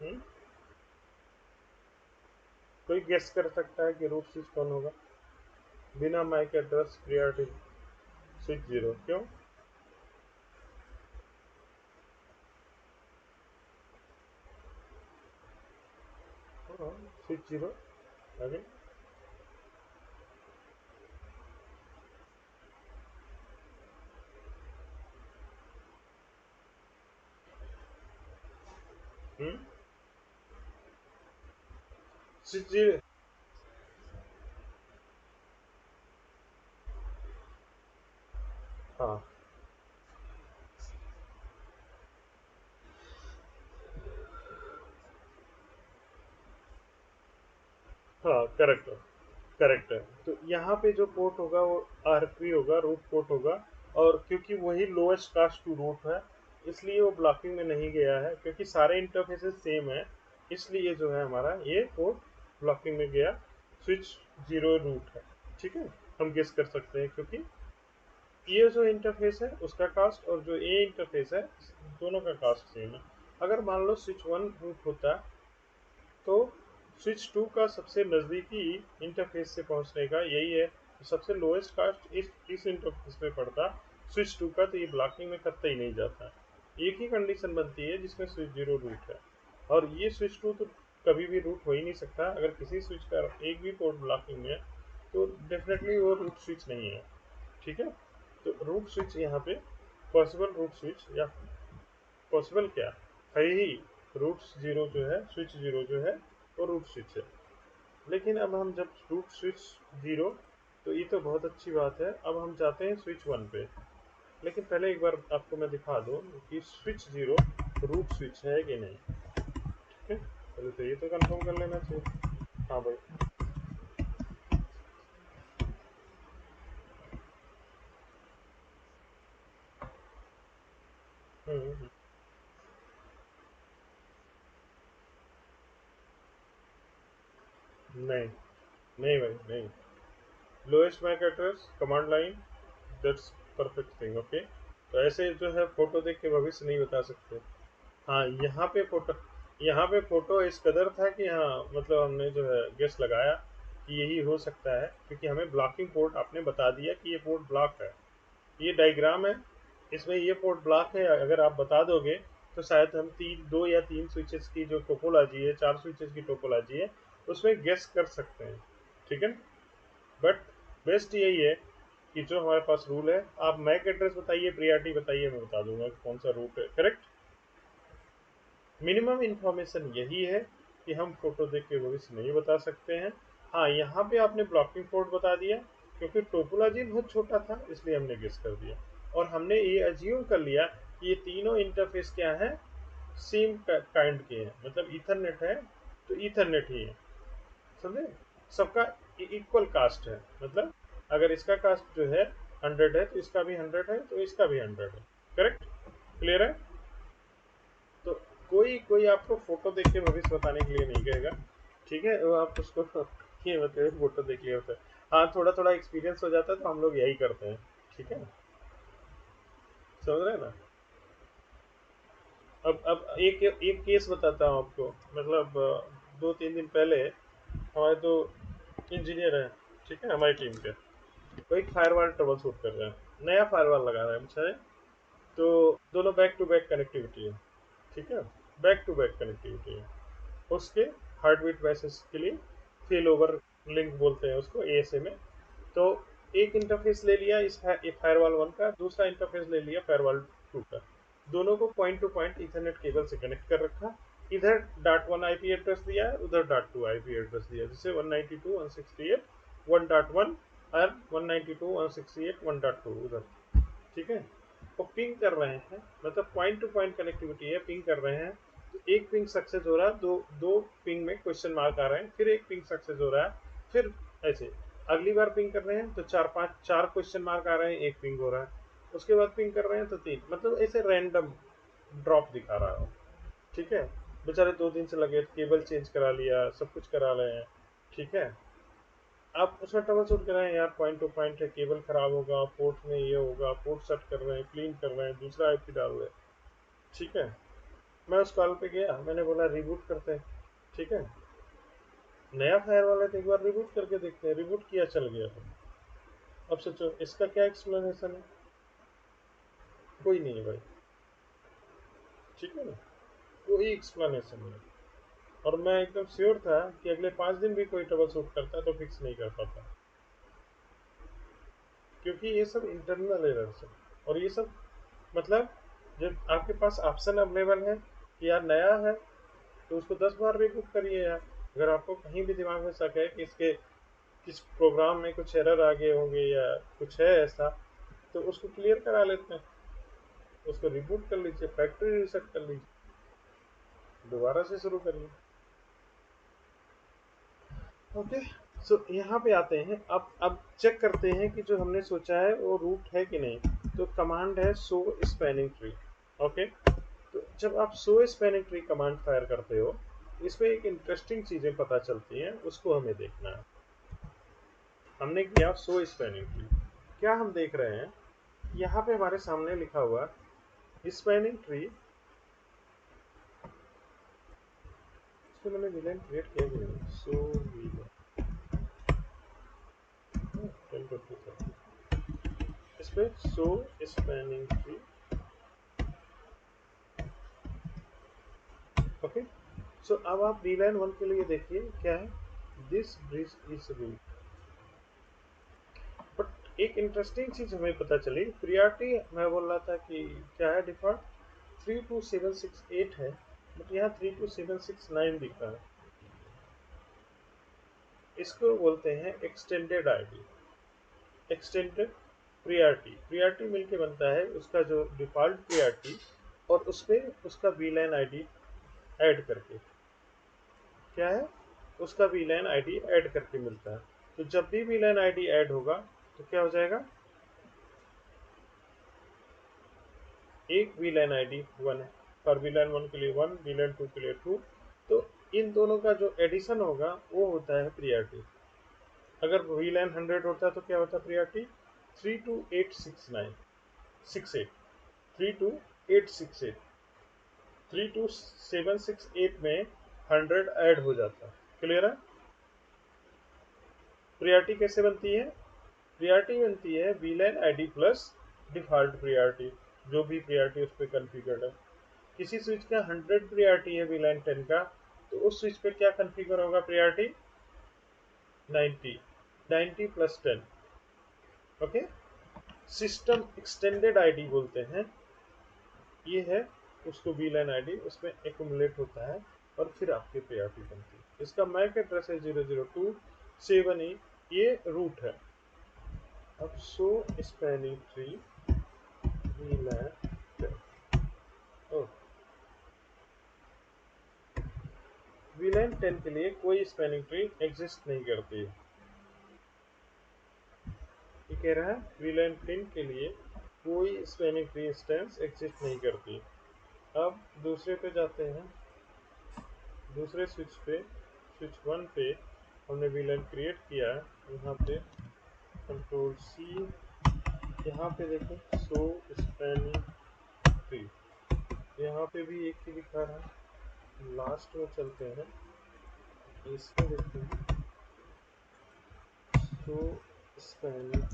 हुँ? कोई गेस कर सकता है कि रूट स्विच कौन होगा बिना MAC address priority switch zero? क्यों? स्विच जीरो आगे। Hmm switch zero. हाँ हाँ करेक्ट है। करेक्ट है। तो यहाँ पे जो पोर्ट होगा वो आरपी होगा, रूट पोर्ट होगा। और क्योंकि वही लोएस्ट कास्ट टू रूट है, इसलिए वो ब्लॉकिंग में नहीं गया है, क्योंकि सारे इंटरफेसेस सेम है। इसलिए जो है हमारा ये पोर्ट ब्लॉकिंग में गया। स्विच जीरो रूट है। ठीक है, हम गेस कर सकते हैं क्योंकि ये जो इंटरफेस है उसका कास्ट और जो ए इंटरफेस है दोनों का कास्ट सेम है। अगर मान लो स्विच वन रूट होता तो स्विच टू का सबसे नज़दीकी इंटरफेस से पहुंचने का यही है, तो सबसे लोएस्ट कास्ट इस इंटरफेस में पड़ता स्विच टू का, तो ये ब्लॉकिंग में कतई ही नहीं जाता। एक ही कंडीशन बनती है जिसमें स्विच जीरो रूट है, और ये स्विच टू तो कभी भी रूट हो ही नहीं सकता। अगर किसी स्विच का एक भी पोर्ट ब्लॉकिंग में है तो डेफिनेटली वो रूट स्विच नहीं है। ठीक है, तो रूट स्विच यहाँ पे पॉसिबल रूट स्विच या पॉसिबल क्या है ही, रूट जीरो जो है, स्विच जीरो जो है वो रूट स्विच है। लेकिन अब हम जब रूट स्विच जीरो, तो ये तो बहुत अच्छी बात है। अब हम जाते हैं स्विच वन पे। लेकिन पहले एक बार आपको मैं दिखा दूं कि स्विच जीरो रूट स्विच है कि नहीं। ठीक है, पहले तो ये तो कंफर्म कर लेना चाहिए। हाँ भाई। हम्म, नहीं नहीं भाई नहीं। Lowest MAC address command line, that's perfect thing. Okay, तो ऐसे जो है फोटो देख के भविष्य नहीं बता सकते। हाँ, यहाँ पे फोटो इस कदर था कि हाँ मतलब हमने जो है गेस लगाया कि यही हो सकता है, क्योंकि हमें ब्लॉकिंग पोर्ट आपने बता दिया कि ये पोर्ट ब्लॉक है। ये डायग्राम है, इसमें ये पोर्ट ब्लॉक है। अगर आप बता दोगे तो शायद हम तीन दो या तीन स्विचेस की जो टोपोलॉजी है, चार स्विचेस की टोपोलॉजी है, उसमें गेस कर सकते हैं। ठीक है, बट बेस्ट यही है कि जो हमारे पास रूल है, आप मैक एड्रेस बताइए, प्रियरिटी बताइए, मैं बता दूंगा कि कौन सा रूट है करेक्ट। मिनिमम इंफॉर्मेशन यही है कि हम फोटो देख के भविष्य नहीं बता सकते हैं। हाँ, यहाँ पे आपने ब्लॉकिंग पोर्ट बता दिया, क्योंकि टोपोलॉजी बहुत छोटा था इसलिए हमने गेस कर दिया। और हमने ये अज्यूम कर लिया कि ये तीनों इंटरफेस क्या है, सेम काइंड के हैं, मतलब ईथरनेट है तो ईथरनेट ही है। समझे, सबका इक्वल कास्ट है। मतलब अगर इसका कास्ट जो है 100 है तो इसका भी 100 है, तो इसका भी 100 है। करेक्ट, क्लियर है। तो कोई कोई आपको फोटो देख के भविष्य बताने के लिए नहीं कहेगा। ठीक है, वो आप उसको ये बताइए फोटो देख लिया होता है। हाँ, थोड़ा थोड़ा एक्सपीरियंस हो जाता है तो हम लोग यही करते हैं। ठीक है, समझ रहे हैं ना। अब एक एक केस बताता हूँ आपको। मतलब 2-3 दिन पहले हमारे दो इंजीनियर हैं, ठीक है, हमारी टीम के, वो एक फायरवॉल ट्रबल शूट कर रहे हैं, नया फायरवॉल लगा रहे हैं मुझे। तो दोनों बैक टू बैक कनेक्टिविटी है। ठीक है, बैक टू बैक कनेक्टिविटी है। उसके हार्टबीट मैसेज के लिए फेल ओवर लिंक बोलते हैं उसको एएसए में। तो एक इंटरफेस ले लिया इस फायरवॉल वन का, दूसरा इंटरफेस ले लिया फायरवॉल टू का। दोनों को point two point Ethernet cable से कनेक्ट कर रखा। इधर डॉट वन आईपी एड्रेस दिया है, उधर डॉट टू आईपी एड्रेस दिया है, जैसे 192.168.1.1 और 192 168 1.2 उधर, ठीक है। वो पिंग कर रहे हैं, मतलब पॉइंट टू पॉइंट कनेक्टिविटी है, पिंग कर रहे हैं। तो एक पिंग सक्सेस हो रहा है, दो दो पिंग में क्वेश्चन मार्क आ रहे हैं, फिर एक पिंग सक्सेस हो रहा है, फिर ऐसे अगली बार पिंग कर रहे हैं तो चार क्वेश्चन मार्क आ रहे हैं, एक पिंग हो रहा है, उसके बाद पिंग कर रहे हैं तो तीन, मतलब ऐसे रैंडम ड्रॉप दिखा रहा है, ठीक है। बेचारे 2 दिन से लगे, केबल चेंज करा लिया, सब कुछ करा रहे हैं, ठीक है। आप उसमें ट्रबल शूट कर रहे हैं यार, पॉइंट टू पॉइंट है, केबल खराब होगा, पोर्ट में ये होगा, पोर्ट सेट कर रहे हैं, क्लीन कर रहे हैं, दूसरा आईपी डाल रहे हैं, ठीक है। मैं उस कॉल पे गया, मैंने बोला रिबूट करते हैं, ठीक है। नया फायर वाला तो एक बार रिबूट करके देखते हैं, रिबूट किया, चल गया। अब सोचो इसका क्या एक्सप्लेनेशन है, कोई नहीं है भाई, ठीक है ना, कोई एक्सप्लेनेशन नहीं। और मैं एकदम श्योर था कि अगले 5 दिन भी कोई ट्रबल शूट करता तो फिक्स नहीं कर पाता, क्योंकि ये सब इंटरनल एरर्स है। और ये सब मतलब जब आपके पास ऑप्शन अवेलेबल है कि यार नया है, तो उसको 10 बार रिबूट करिए यार। अगर आपको कहीं भी दिमाग में शक है कि इसके किस प्रोग्राम में कुछ एरर आ गए होंगे या कुछ है ऐसा, तो उसको क्लियर करा लेते हैं, उसको रिबूट कर लीजिए, फैक्ट्री रीसेट कर लीजिए, दोबारा से शुरू करिए। ओके, सो यहाँ पे आते हैं, अब चेक करते हैं कि जो हमने सोचा है वो रूट है कि नहीं। तो कमांड है शो स्पैनिंग ट्री। ओके, तो जब आप show spanning tree command fire करते हो, इसमें एक इंटरेस्टिंग चीजें पता चलती हैं, उसको हमें देखना है। हमने किया शो स्पैनिंग ट्री, क्या हम देख रहे हैं, यहाँ पे हमारे सामने लिखा हुआ स्पैनिंग ट्री। इसको मैंने विलेन क्रिएट किया कि नहीं, सो विलेन 10 इस पे show spanning tree. Okay, so अब आप वीलाइन 1 के लिए देखिए क्या है, this bridge is root. But एक इंटरेस्टिंग चीज हमें पता चली, प्रियॉरिटी मैं बोल रहा था कि क्या है डिफॉल्ट 32768 है, बट यहाँ 32769 दिख रहा है। इसको बोलते हैं extended ID, extended priority. Priority मिलके बनता है उसका जो डिफॉल्ट प्रियॉरिटी, और उसमें उसका वीलाइन आईडी ऐड करके, क्या है, उसका वीलाइन आईडी ऐड करके मिलता है। तो जब भी वीलाइन आईडी ऐड होगा तो क्या हो जाएगा, एक वीलाइन आईडी 1 है, और वीलाइन 1 के लिए 1, वीलाइन 2 के लिए 2। तो इन दोनों का जो एडिशन होगा वो होता है प्रियॉरिटी। अगर वीलाइन 100 होता है तो क्या होता है प्रियॉरिटी, 32869 68 32868 32768 में 100 ऐड हो जाता है। क्लियर है। प्रियॉरिटी कैसे बनती है, प्रियॉरिटी बनती है वीलाइन आईडी प्लस डिफॉल्ट प्रियॉरिटी, जो भी प्रियॉरिटी उस पर कॉन्फ़िगर्ड है। किसी स्विच का 100 प्रियॉरिटी है वीलाइन 10 का, तो उस स्विच पे क्या कॉन्फ़िगर होगा priority, 90, 90 plus 10। Okay, system extended ID बोलते हैं, ये है उसको वीलाइन आईडी, उसमें एक्यूमुलेट होता है और फिर आपकी प्रियॉरिटी बनती है। इसका मैक एड्रेस है 00278, ये रूट है। अब शो स्पैनिंग ट्री वीलैन, ओ वीलैन 10 के लिए कोई स्पैनिंग ट्री एग्जिस्ट नहीं करती है। ये कह रहा है वीलैन 10 के लिए कोई स्पैनिंग ट्री इंस्टेंस एग्जिस्ट नहीं करती। अब दूसरे पे जाते हैं, दूसरे स्विच पे, स्विच 1 पे हमने वीलैन क्रिएट किया है, यहाँ पे कंट्रोल सी, यहाँ पे देखें शो स्पैनिंग ट्री, यहाँ पे भी एक ही दिखा रहा है। लास्ट में चलते हैं, इसमें देखते हैं शो स्पैनिंग,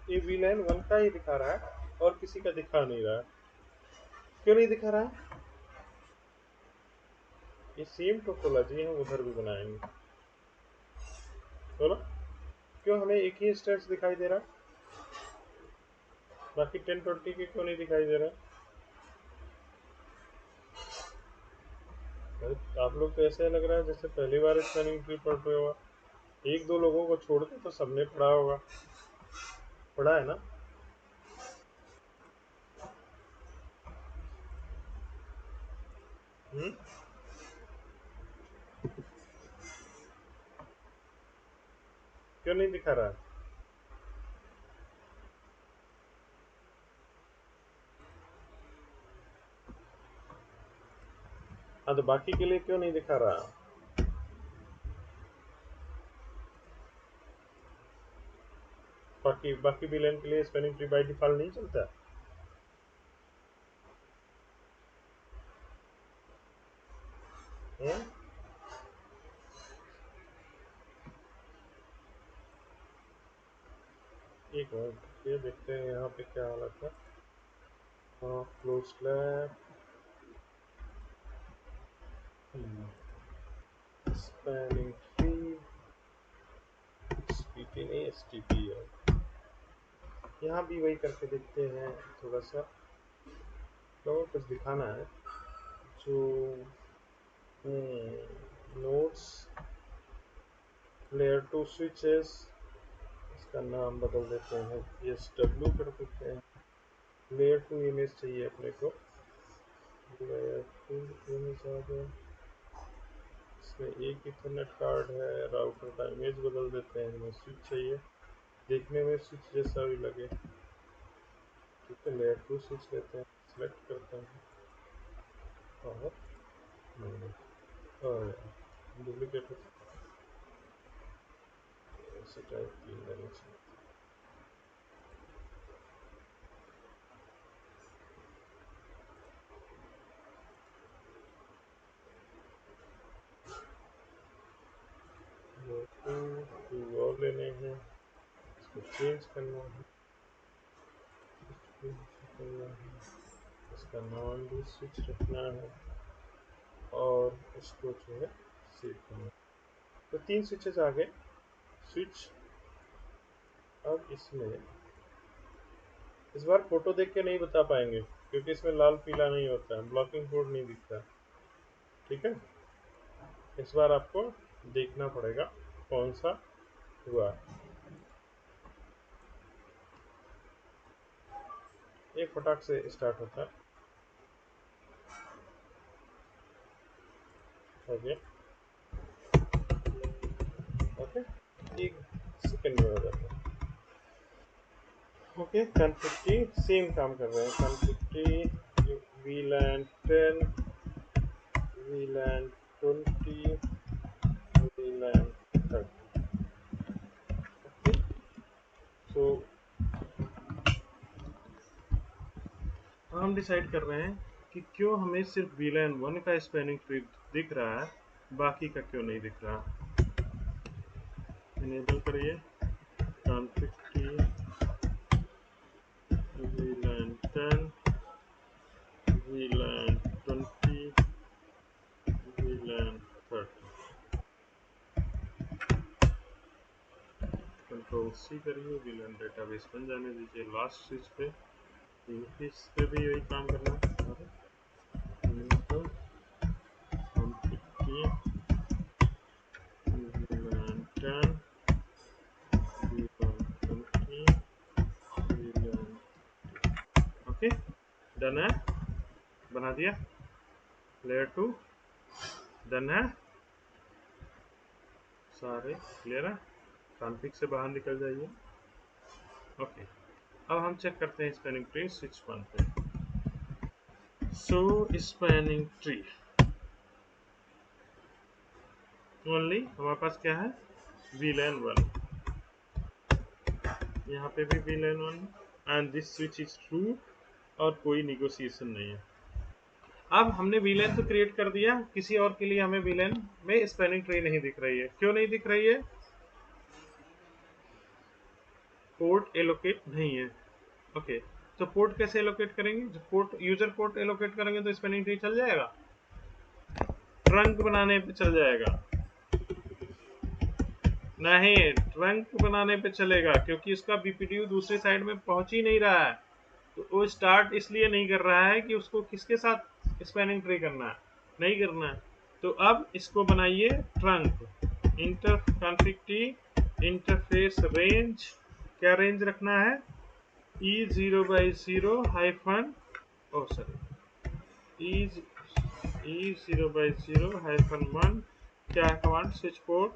ये वीलाइन 1 का ही दिखा रहा है और किसी का दिखा नहीं रहा है। क्यों नहीं दिखा रहा है, ये सेम टोपोलॉजी हम उधर भी बनाएंगे, बोलो क्यों हमें एक ही स्टेट्स दिखाई दे रहा है, बाकी 1020 के क्यों नहीं दिखाई दे रहा है। आप लोग तो ऐसे लग रहा है जैसे पहली बार स्पैनिंग ट्री पढ़ रहे हो। एक दो लोगों को छोड़ दे तो सबने पढ़ा होगा, पढ़ा है ना? हम्म। क्यों नहीं दिखा रहा है? हाँ, तो बाकी के लिए क्यों नहीं दिखा रहा? बाकी बाकी विलेन के लिए स्पेलिंग ट्री बाय डिफॉल्ट नहीं चलता? है? एक मिनट, ये देखते हैं यहाँ पे क्या हालत है। Close lab, spelling tree, STP नहीं, एसटीपी है। यहाँ भी वही करके देखते हैं थोड़ा सा, तो कुछ दिखाना है जो नोट्स लेयर टू स्विचेस, इसका नाम बदल देते हैं, एस डब्ल्यू कर देते हैं। लेयर टू इमेज चाहिए अपने को, लेयर टू इमेज आ गया। इसमें एक इथरनेट कार्ड है, राउटर का इमेज बदल देते हैं, हमें स्विच चाहिए, देखने में स्विच जैसा भी लगे। ठीक है, लेयर टू स्विच लेते हैं, सेलेक्ट करते हैं और डुप्लीकेट ऐसे टाइप की लेनी चाहिए। टू और लेने हैं, इसको चेंज करना है, इसका नाम भी स्विच रखना है और इसको जो है सेव करना है। तो 3 स्विचेस आ गए, स्विच। अब इसमें इस बार फोटो देख के नहीं बता पाएंगे क्योंकि इसमें लाल पीला नहीं होता है, ब्लॉकिंग कोड नहीं दिखता। ठीक है, इस बार आपको देखना पड़ेगा कौन सा हुआ। एक फटाक से स्टार्ट होता है। ओके, ओके, एक सेकेंड में हो जाता है। ओके, कॉन्फ़िग सेम काम कर रहे हैं, config VLAN 10, VLAN 20, VLAN 30। Okay, so हम डिसाइड कर रहे हैं कि क्यों हमें सिर्फ VLAN 1 का स्पैनिंग ट्री दिख रहा है, बाकी का क्यों नहीं दिख रहा। इनेबल करिए config VLAN 10, VLAN 20, VLAN 30। Control C करिए, VLAN डेटाबेस बन जाने दीजिए लास्ट स्विच पे। इस पे भी यही काम करना है। ओके, डन है, बना दिया। लेयर टू डन है, सारे क्लियर है। कॉन्फ़िग से बाहर निकल जाइए। ओके, अब हम चेक करते हैं स्पैनिंग ट्री स्विच 1 पे। सो स्पैनिंग ट्री ओनली हमारे पास क्या है, VLAN 1, यहाँ पे भी VLAN 1 and this switch is true और कोई निगोशिएशन नहीं है। अब हमने VLAN तो क्रिएट कर दिया, किसी और के लिए हमें VLAN में स्पैनिंग ट्री नहीं दिख रही है। क्यों नहीं दिख रही है? पोर्ट एलोकेट नहीं है। ओके, तो पोर्ट कैसे एलोकेट करेंगे? जब पोर्ट यूजर पोर्ट एलोकेट करेंगे तो स्पैनिंग ट्री चल जाएगा, ट्रंक बनाने पे चल जाएगा। नहीं, ट्रंक बनाने पे चलेगा क्योंकि उसका BPDU दूसरे साइड में पहुंच ही नहीं रहा है, तो वो स्टार्ट इसलिए नहीं कर रहा है कि उसको किसके साथ स्पैनिंग ट्री करना है, नहीं करना है। तो अब इसको बनाइए trunk, config t interface range, क्या रेंज रखना है, E0/0 हाइफन E0/0 -1, क्या है command, switch port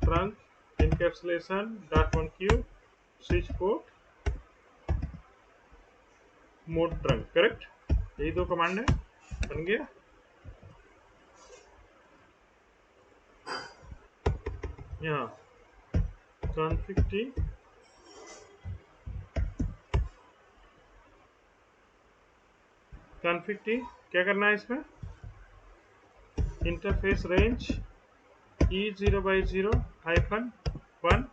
trunk encapsulation .1q switch port mode trunk, correct, यही दो कमांड है, बन गया। यहाँ config t क्या करना है इसमें, interface range E0/0 -1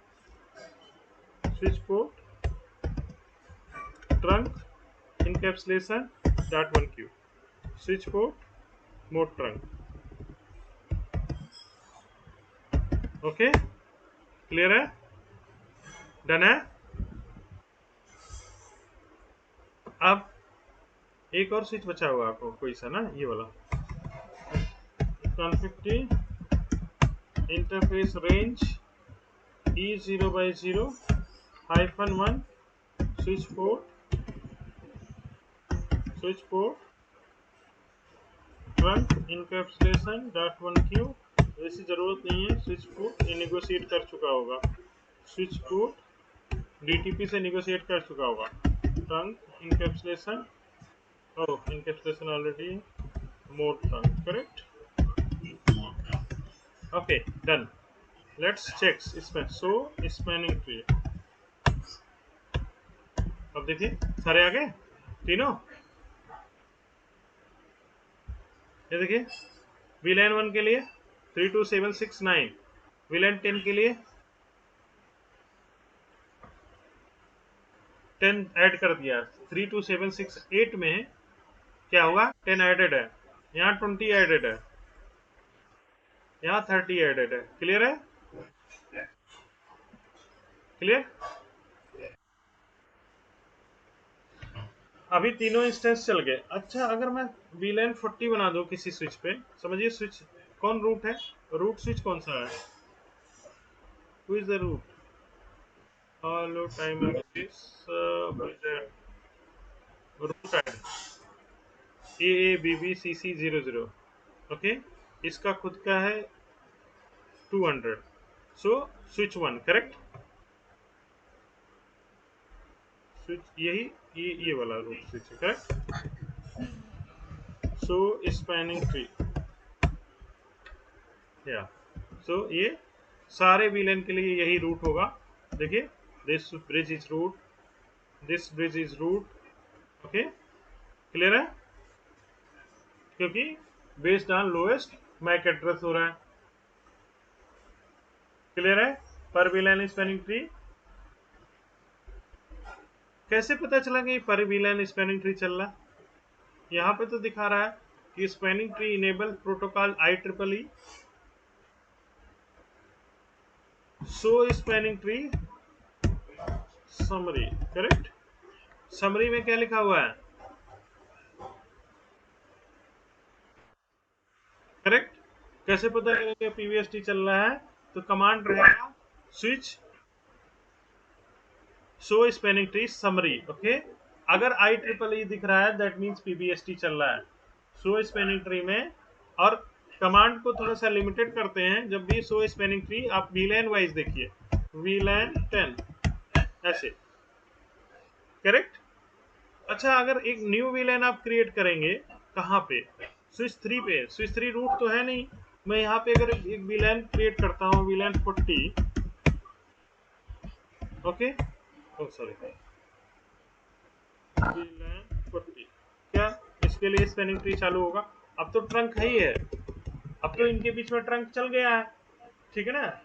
switch port trunk encapsulation .1q switch port mode trunk. Okay, clear है, डन है। अब एक और स्विच बचा हुआ आपको कोई सा ना, ये वाला config t interface range E0/0 -1 switch port trunk encapsulation .1q, ऐसी जरूरत नहीं है, स्विच पोर्ट ये नेगोशिएट कर चुका होगा, स्विच पोर्ट DTP से नेगोशिएट कर चुका होगा, trunk encapsulation encapsulation already mode trunk, correct, okay done. Let's check इसमें सो स्पैनिंग ट्री, अब देखिए सारे आ गए तीनों, ये देखिए VLAN 1 के लिए 32769, VLAN 10 के लिए 10 ऐड कर दिया, 32768 में क्या हुआ, 10 एडेड है, यहाँ 20 एडेड है, यहाँ 30 एडेड है, क्लियर है, क्लियर। अभी तीनों इंस्टेंस चल गए। अच्छा, अगर मैं VLAN 40 बना दूं किसी स्विच पे, समझिए स्विच कौन रूट है, रूट स्विच कौन सा है, who is the root, hello time root add AABBCC00, okay, इसका खुद का है 200, सो स्विच 1, करेक्ट, स्विच यही ये वाला रूट स्विच है, करेक्ट, सो स्पैनिंग ट्री, या सो ये सारे VLAN के लिए यही रूट होगा, देखिए this bridge is root, this bridge is root, okay, clear है, क्योंकि based on lowest MAC address हो रहा है, क्लियर है, पर VLAN स्पैनिंग ट्री। कैसे पता चला कि पर VLAN स्पैनिंग ट्री चल रहा है, यहाँ पे तो दिखा रहा है कि spanning tree enable protocol IEEE, so spanning tree summary, correct, summary में क्या लिखा हुआ है, करेक्ट, कैसे पता करेंगे PBST चल रहा है, तो कमांड रहेगा स्विच सो स्पैनिंग ट्री समरी, ओके, अगर IEEE दिख रहा है दैट मींस PBST चल रहा है, सो स्पैनिंग ट्री में, और कमांड को थोड़ा सा लिमिटेड करते हैं, जब भी सो स्पैनिंग ट्री आप VLAN वाइज देखिए, VLAN 10 ऐसे, करेक्ट। अच्छा, अगर एक न्यू VLAN आप क्रिएट करेंगे कहाँ पे, स्विच 3 पे, स्विच 3 रूट तो है नहीं, मैं यहाँ पे अगर एक VLAN क्रिएट करता हूँ VLAN 40, ओके, सॉरी VLAN 40, क्या इसके लिए स्पैनिंग ट्री चालू होगा, अब तो ट्रंक है ही है, अब तो इनके बीच में ट्रंक चल गया है, ठीक है ना,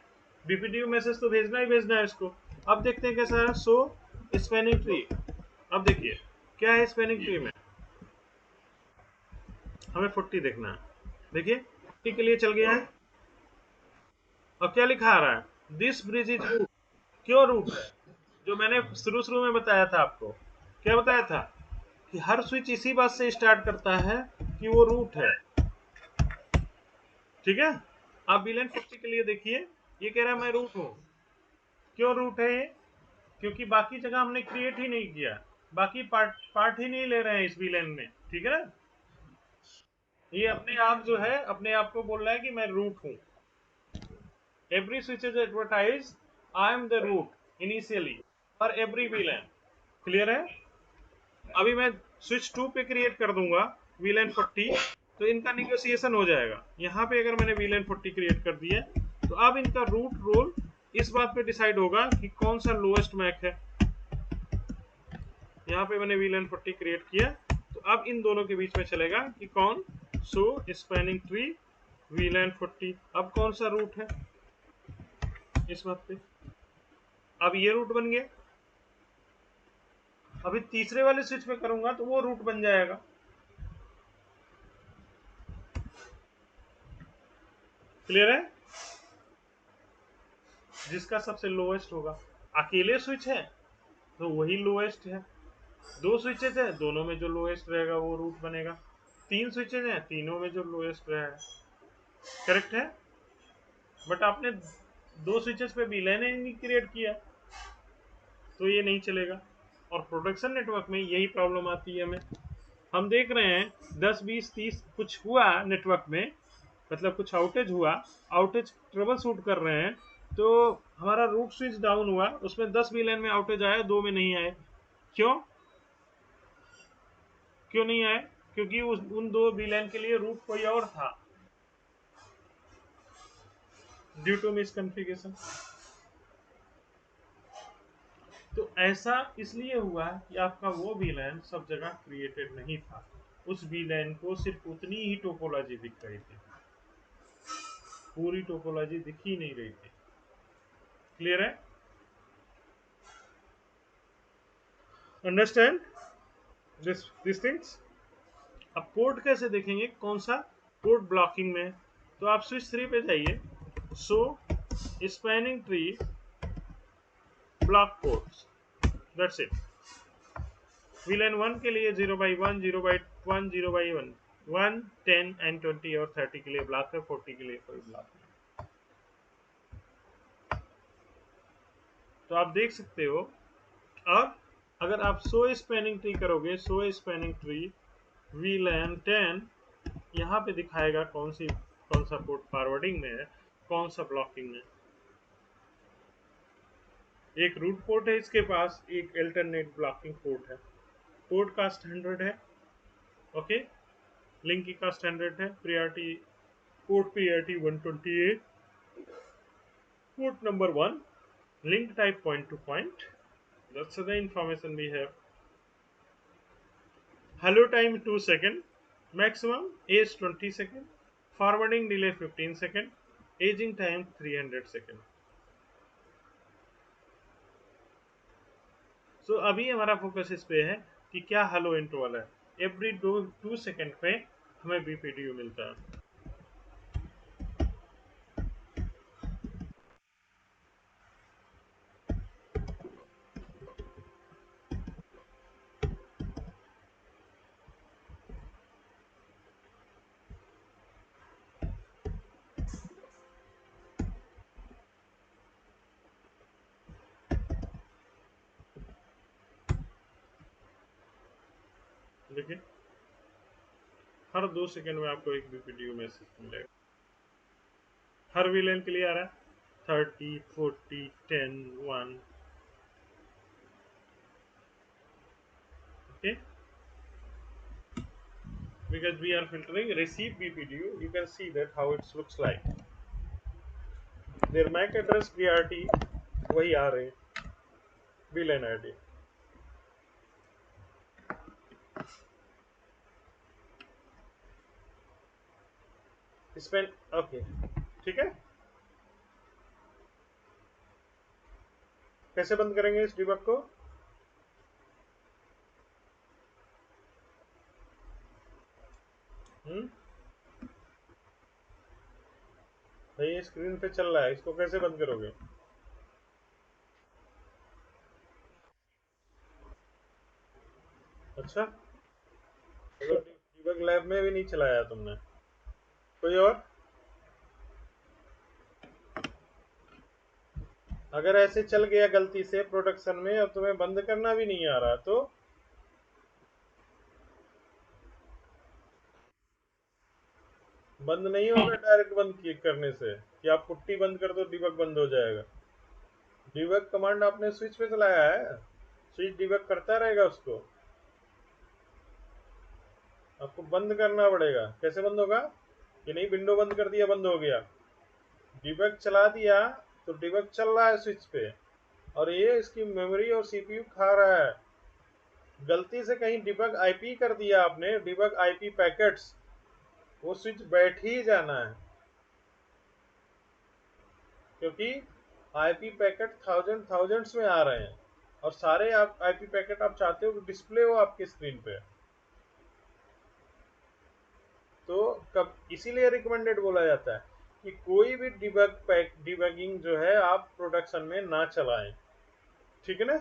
BPDU मैसेज तो भेजना ही भेजना है इसको। अब देखते हैं कैसा है, सो स्पैनिंग ट्री, अब देखिए क्या है स्पैनिंग ट्री में, हमें 40 देखना है, देखिए 40 के लिए चल गया है, और क्या लिखा आ रहा है, दिस ब्रिज इज रूट, क्यों रूट है, जो मैंने शुरू में बताया था आपको, क्या बताया था कि हर स्विच इसी बात से स्टार्ट करता है कि वो रूट है, ठीक है। आप VLAN 40 के लिए देखिए, ये कह रहा है मैं रूट हूँ। क्यों रूट है ये? क्योंकि बाकी जगह हमने क्रिएट ही नहीं किया, बाकी पार्ट ही नहीं ले रहे हैं इस वीलन में, ठीक है ना। ये अपने आप जो है अपने आप को बोल रहा है कि मैं रूट हूँ। Every switch is advertise I am the root initially for every VLAN. Clear है? अभी मैं स्विच 2 पे क्रिएट कर दूंगा वीलन 40, तो इनका निगोसिएशन हो जाएगा। यहाँ पे अगर मैंने वीलन 40 क्रिएट कर दिया तो अब इनका रूट रोल इस बात पे डिसाइड होगा कि कौन सा लोएस्ट मैक है। यहाँ पे मैंने वीलन 40 क्रिएट किया, तो अब इन दोनों के बीच में चलेगा कि कौन सो स्पैनिंग ट्री वीलन 40। अब कौन सा रूट है इस बात पे। अब ये रूट बन गया। अभी तीसरे वाले स्विच पे करूंगा तो वो रूट बन जाएगा। क्लियर है? जिसका सबसे लोएस्ट होगा। अकेले स्विच है तो वही लोएस्ट है। दो स्विचेज है, दोनों में जो लोएस्ट रहेगा वो रूट बनेगा। तीन स्विचेज हैं, तीनों में जो लोएस्ट रहेगा। करेक्ट है? बट आपने दो स्विचेस पे वीलन ही नहीं क्रिएट किया तो ये नहीं चलेगा। और प्रोडक्शन नेटवर्क में यही प्रॉब्लम आती है हमें। हम देख रहे हैं 10 20 30 कुछ हुआ नेटवर्क में, मतलब कुछ आउटेज हुआ, आउटेज ट्रबल शूट कर रहे हैं, तो हमारा रूट स्विच डाउन हुआ, उसमें 10 वीलन में आउटेज आया, 2 में नहीं आए। क्यों? क्यों नहीं आए? क्योंकि उन दो वीलन के लिए रूट कोई और था, ड्यू टू मिसकॉन्फ़िगरेशन। तो ऐसा इसलिए हुआ कि आपका वो वीलन सब जगह क्रिएटेड नहीं था। उस वीलन को सिर्फ उतनी ही टोपोलॉजी दिख रही थी, पूरी टोपोलॉजी दिख ही नहीं रही थी। क्लियर है? Understand this things. अब पोर्ट कैसे देखेंगे, कौन सा पोर्ट ब्लॉकिंग में? तो आप स्विच 3 पे जाइए, so spanning tree block ports, that's it. VLAN 1 के लिए 0/1 0/1 0/1 1 10 एंड 20 और 30 के लिए ब्लॉक है, 40 के लिए कोई ब्लॉक नहीं। तो आप देख सकते हो। और अगर आप सो स्पैनिंग ट्री करोगे, सो स्पैनिंग ट्री वीलन 10, यहाँ पे दिखाएगा कौन सा पोर्ट फॉरवर्डिंग में है, कौन सा ब्लॉकिंग में। एक रूट पोर्ट है इसके पास, एक अल्टरनेट ब्लॉकिंग पोर्ट है। पोर्ट का स्टैंडर्ड है, ओके। लिंक की का स्टैंडर्ड है, priority port priority 128, port number 1, link type point to point. That's the information we have. Hello time 2 second, maximum age 20 second, forwarding delay 15 second, aging time 300 second. So अभी हमारा focus इस पे है कि क्या हेलो इंटरवल है। Every 2 second पे हमें बीपीडीयू मिलता है। देखिए हर 2 सेकंड में आपको एक बीपीडीयू मैसेज मिलेगा। हर वीलन के लिए आ रहा है 30 40 10 1, okay. Because we are filtering receive BPDU, you can see that how it looks like. Their MAC address PRT वही आ रहे VLAN ID। इसमें ओके, ठीक है। कैसे बंद करेंगे इस डिबग को? भाई ये स्क्रीन पे चल रहा है, इसको कैसे बंद करोगे? अच्छा, डिबग लैब में भी नहीं चलाया तुमने? कोई और? अगर ऐसे चल गया गलती से प्रोडक्शन में और तुम्हें बंद करना भी नहीं आ रहा तो बंद नहीं होगा डायरेक्ट बंद करने से कि आप पुट्टी बंद कर दो डिबग बंद हो जाएगा। डिबग कमांड आपने स्विच पे चलाया है, स्विच डिबग करता रहेगा उसको, आपको बंद करना पड़ेगा। कैसे बंद होगा कि नहीं विंडो बंद कर दिया बंद हो गया, डिबग चला दिया तो डिबग चल रहा है स्विच पे और ये इसकी मेमोरी और सीपीयू खा रहा है। गलती से कहीं डिबग आईपी कर दिया आपने, डिबग आईपी पैकेट्स, वो स्विच बैठ ही जाना है क्योंकि आईपी पैकेट थाउजेंड्स में आ रहे हैं और सारे आप आईपी पैकेट आप चाहते हो कि डिस्प्ले हो आपकी स्क्रीन पे। तो कब इसीलिए रिकमेंडेड बोला जाता है कि कोई भी डिबगिंग जो है आप प्रोडक्शन में ना चलाएं, ठीक है ना।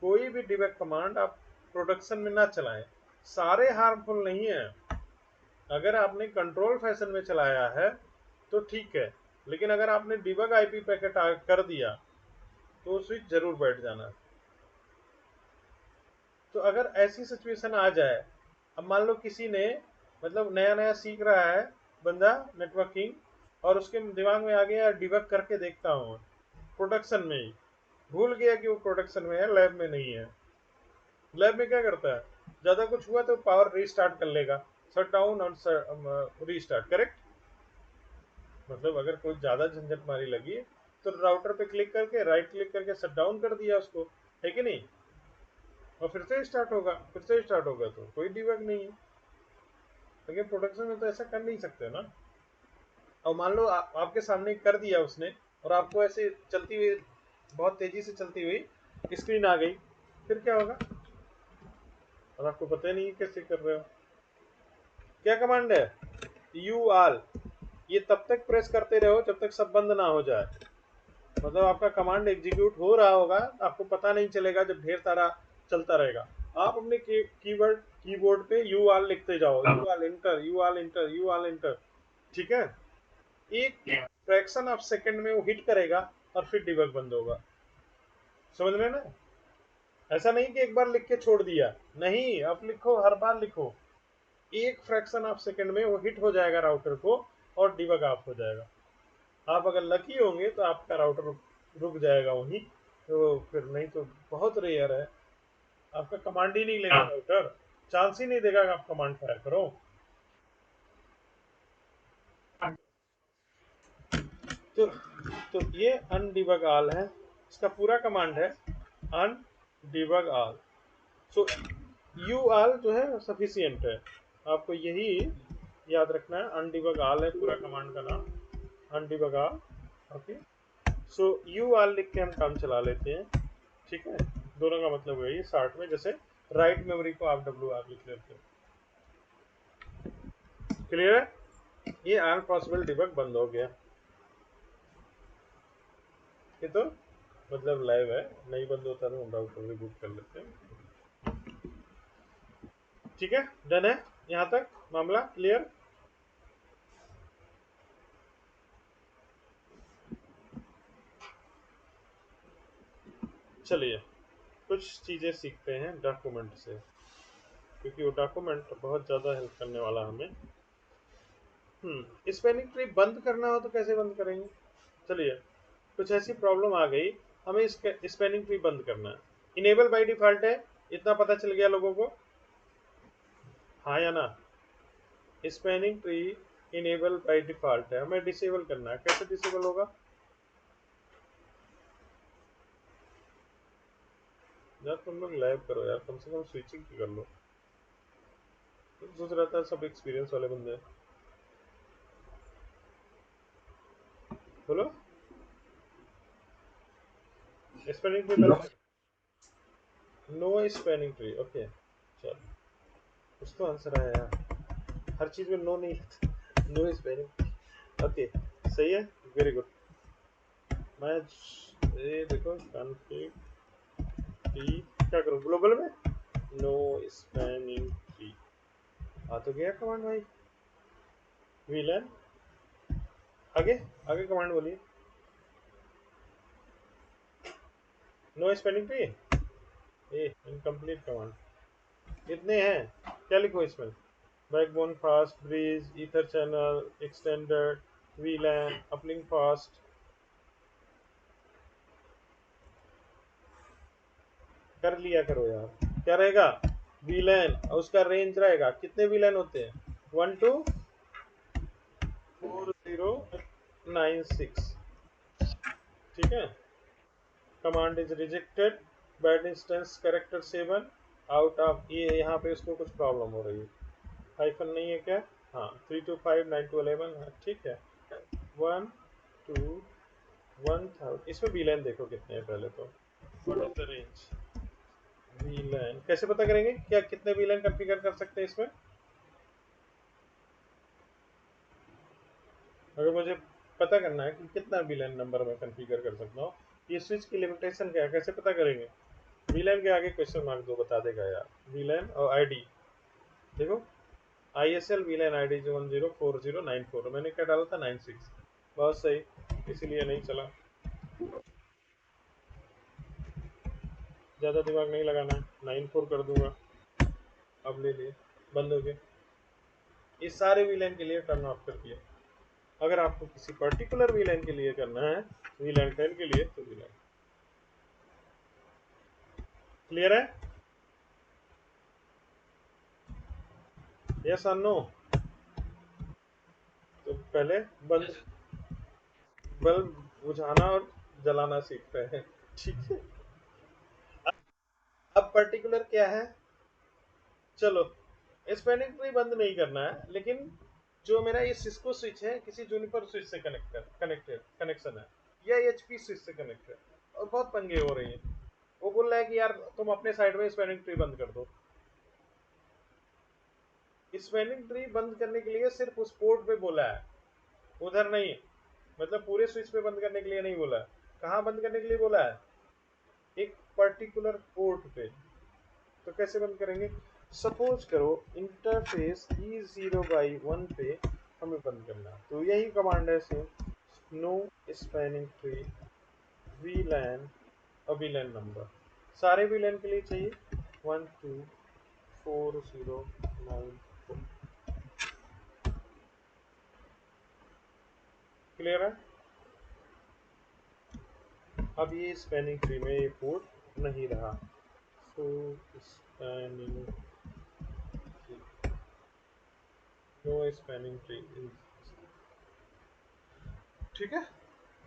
कोई भी डिबग कमांड आप प्रोडक्शन में ना चलाएं, सारे हार्मफुल नहीं है। अगर आपने कंट्रोल फैशन में चलाया है तो ठीक है, लेकिन अगर आपने डिबग आईपी पैकेट कर दिया तो स्विच जरूर बैठ जाना। तो अगर ऐसी सिचुएशन आ जाए, अब मान लो किसी ने मतलब नया नया सीख रहा है बंदा नेटवर्किंग और उसके दिमाग में आ गया डिबग करके देखता हूँ, प्रोडक्शन में ही भूल गया कि वो प्रोडक्शन में है लैब में नहीं है। लैब में क्या करता है, ज्यादा कुछ हुआ तो पावर रीस्टार्ट कर लेगा, शट डाउन और रीस्टार्ट, करेक्ट। मतलब अगर कोई ज्यादा झंझट मारी लगी तो राउटर पे क्लिक करके राइट क्लिक करके शट डाउन कर दिया उसको, है कि नहीं, और फिर से स्टार्ट होगा, फिर से स्टार्ट होगा, तो कोई डिबग नहीं है। लेकिन प्रोडक्शन में तो ऐसा कर नहीं सकते ना। और मान लो आपके सामने कर दिया उसने और आपको ऐसे चलती हुई बहुत तेजी से चलती हुई स्क्रीन आ गई, फिर क्या होगा और आपको पता ही नहीं कैसे कर रहे हो। क्या कमांड है, यू आल, ये तब तक प्रेस करते रहो जब तक सब बंद ना हो जाए। मतलब आपका कमांड एग्जीक्यूट हो रहा होगा, आपको पता नहीं चलेगा जब ढेर सारा चलता रहेगा। आप अपने कीवर्ड कीबोर्ड पे यू आल लिखते जाओ, you all inter, you all inter, you all inter, ठीक है। एक फ्रैक्शन ऑफ सेकंड में वो हिट करेगा और फिर डिबग बंद होगा। समझ में ना, ऐसा नहीं कि एक बार लिख के छोड़ दिया, नहीं, आप लिखो, हर बार लिखो। एक फ्रैक्शन ऑफ सेकंड में वो हिट हो जाएगा राउटर को और डिबग ऑफ हो जाएगा। आप अगर लकी होंगे तो आपका राउटर रुक जाएगा वहीं, तो फिर नहीं तो बहुत रेयर है, आपका कमांड ही नहीं लेगा राउटर, चांस ही नहीं देगा कि आप कमांड फायर करो। तो तो ये अनडिबग ऑल है, इसका पूरा कमांड है अनडिबग ऑल। सो यू ऑल जो है सफिशियंट है, आपको यही याद रखना है, अनडिबग ऑल है पूरा कमांड का नाम, undebug all. Okay, so u all लिख के हम काम चला लेते हैं, ठीक है। दोनों का मतलब वही शॉर्ट में, जैसे राइट मेमोरी को आप डब्ल्यू आर लिख लेते हैं। क्लियर है, ये ऑल पॉसिबल डिबग बंद हो गया। ये तो मतलब लाइव है, नहीं बंद होता तो हम राउटर रिबूट कर लेते हैं। ठीक है, डन है, यहाँ तक मामला क्लियर। चलिए कुछ चीजें सीखते हैं डॉक्यूमेंट से, क्योंकि वो डॉक्यूमेंट बहुत ज्यादा हेल्प करने वाला हमें। स्पेलिंग ट्री बंद करना हो तो कैसे बंद करेंगे। चलिए, कुछ ऐसी प्रॉब्लम आ गई, हमें इसके स्पेलिंग ट्री बंद करना है। इनेबल बाय डिफॉल्ट है, इतना पता चल गया लोगों को, हाँ या ना। Spelling tree enable by default है, हमें डिसेबल करना है। कैसे डिसेबल होगा यार, तुम लोग लैब करो यार, कम से कम स्विचिंग कर लो। तो सोच रहा था सब एक्सपीरियंस वाले बंदे हैं। बोलो स्पेलिंग ट्री बंद, नो स्पेलिंग ट्री, ओके। चलो कुछ तो आंसर आया यार, हर चीज में नो नहीं, नो स्पेलिंग, ओके सही है, वेरी गुड। मैं ये देखो कॉन्फ्लिक्ट टी क्या करूँ ग्लोबल में, नो स्पेनिंग ट्री आ तो गया कमांड भाई, विलन। आगे आगे कमांड बोलिए। No spanning tree, a incomplete command इतने हैं, क्या लिखो इसमें? Backbone fast, bridge, ether channel, extended, VLAN, uplink fast. कर लिया करो यार, क्या रहेगा? वीलैन, और उसका रेंज रहेगा, कितने वीलैन होते हैं? 124096। ठीक है। Command is rejected, bad instance character 7 out of, ये यहाँ पे इसको कुछ प्रॉब्लम हो रही है, हाइफन नहीं है क्या? हाँ, 3259211 है, ठीक है। 1 2 1000, इसमें वीलैन देखो कितने हैं पहले तो। What is the range? वीलैन कैसे पता करेंगे, क्या कितने वीलैन कॉन्फ़िगर कर सकते हैं इसमें? अगर मुझे पता करना है कि कितना वीलैन नंबर में कॉन्फ़िगर कर सकता हूँ, ये स्विच की लिमिटेशन क्या है, कैसे पता करेंगे? वीलैन के आगे क्वेश्चन मार्क दो बता देगा यार। वीलैन और आईडी देखो, ISL वीलैन आईडी जो 104094, मैंने क्या डाला था? 96। बहुत सही, इसीलिए नहीं चला। ज़्यादा दिमाग नहीं लगाना है, 94 कर दूंगा। अब ले लिए, बंद हो गए। इस सारे वीलैन के लिए टर्न ऑफ कर दिया। अगर आपको किसी पर्टिकुलर वीलैन के लिए करना है, वीलैन 10 के लिए, तो वीलैन क्लियर है? यस और नो? तो पहले बल्ब बल्ब बुझाना और जलाना सीखते हैं, ठीक है। अब पर्टिकुलर क्या है? चलो, स्पैनिंग ट्री बंद नहीं करना है, लेकिन जो मेरा ये सिस्को स्विच है किसी जूनिपर स्विच से कनेक्टेड कनेक्शन है, या HP स्विच से कनेक्टेड, और बहुत पंगे हो रही है। वो बोल रहा है कि यार तुम अपने साइड में स्पैनिंग ट्री बंद कर दो। स्पैनिंग ट्री बंद करने के लिए सिर्फ उस पोर्ट पे बोला है, उधर नहीं, मतलब पूरे स्विच पे बंद करने के लिए नहीं बोला है। कहाँ बंद करने के लिए बोला है? एक पर्टिकुलर पोर्ट पे। तो कैसे बंद करेंगे? सपोज करो इंटरफेस E0/1 पे हमें बंद करना है, तो यही कमांड है same, no spanning tree VLAN और वीलैन नंबर, सारे वीलैन के लिए चाहिए 124094। क्लियर है? अब ये स्पैनिंग ट्री में ये पोर्ट नहीं रहा, so spanning tree, no spanning tree, ठीक है,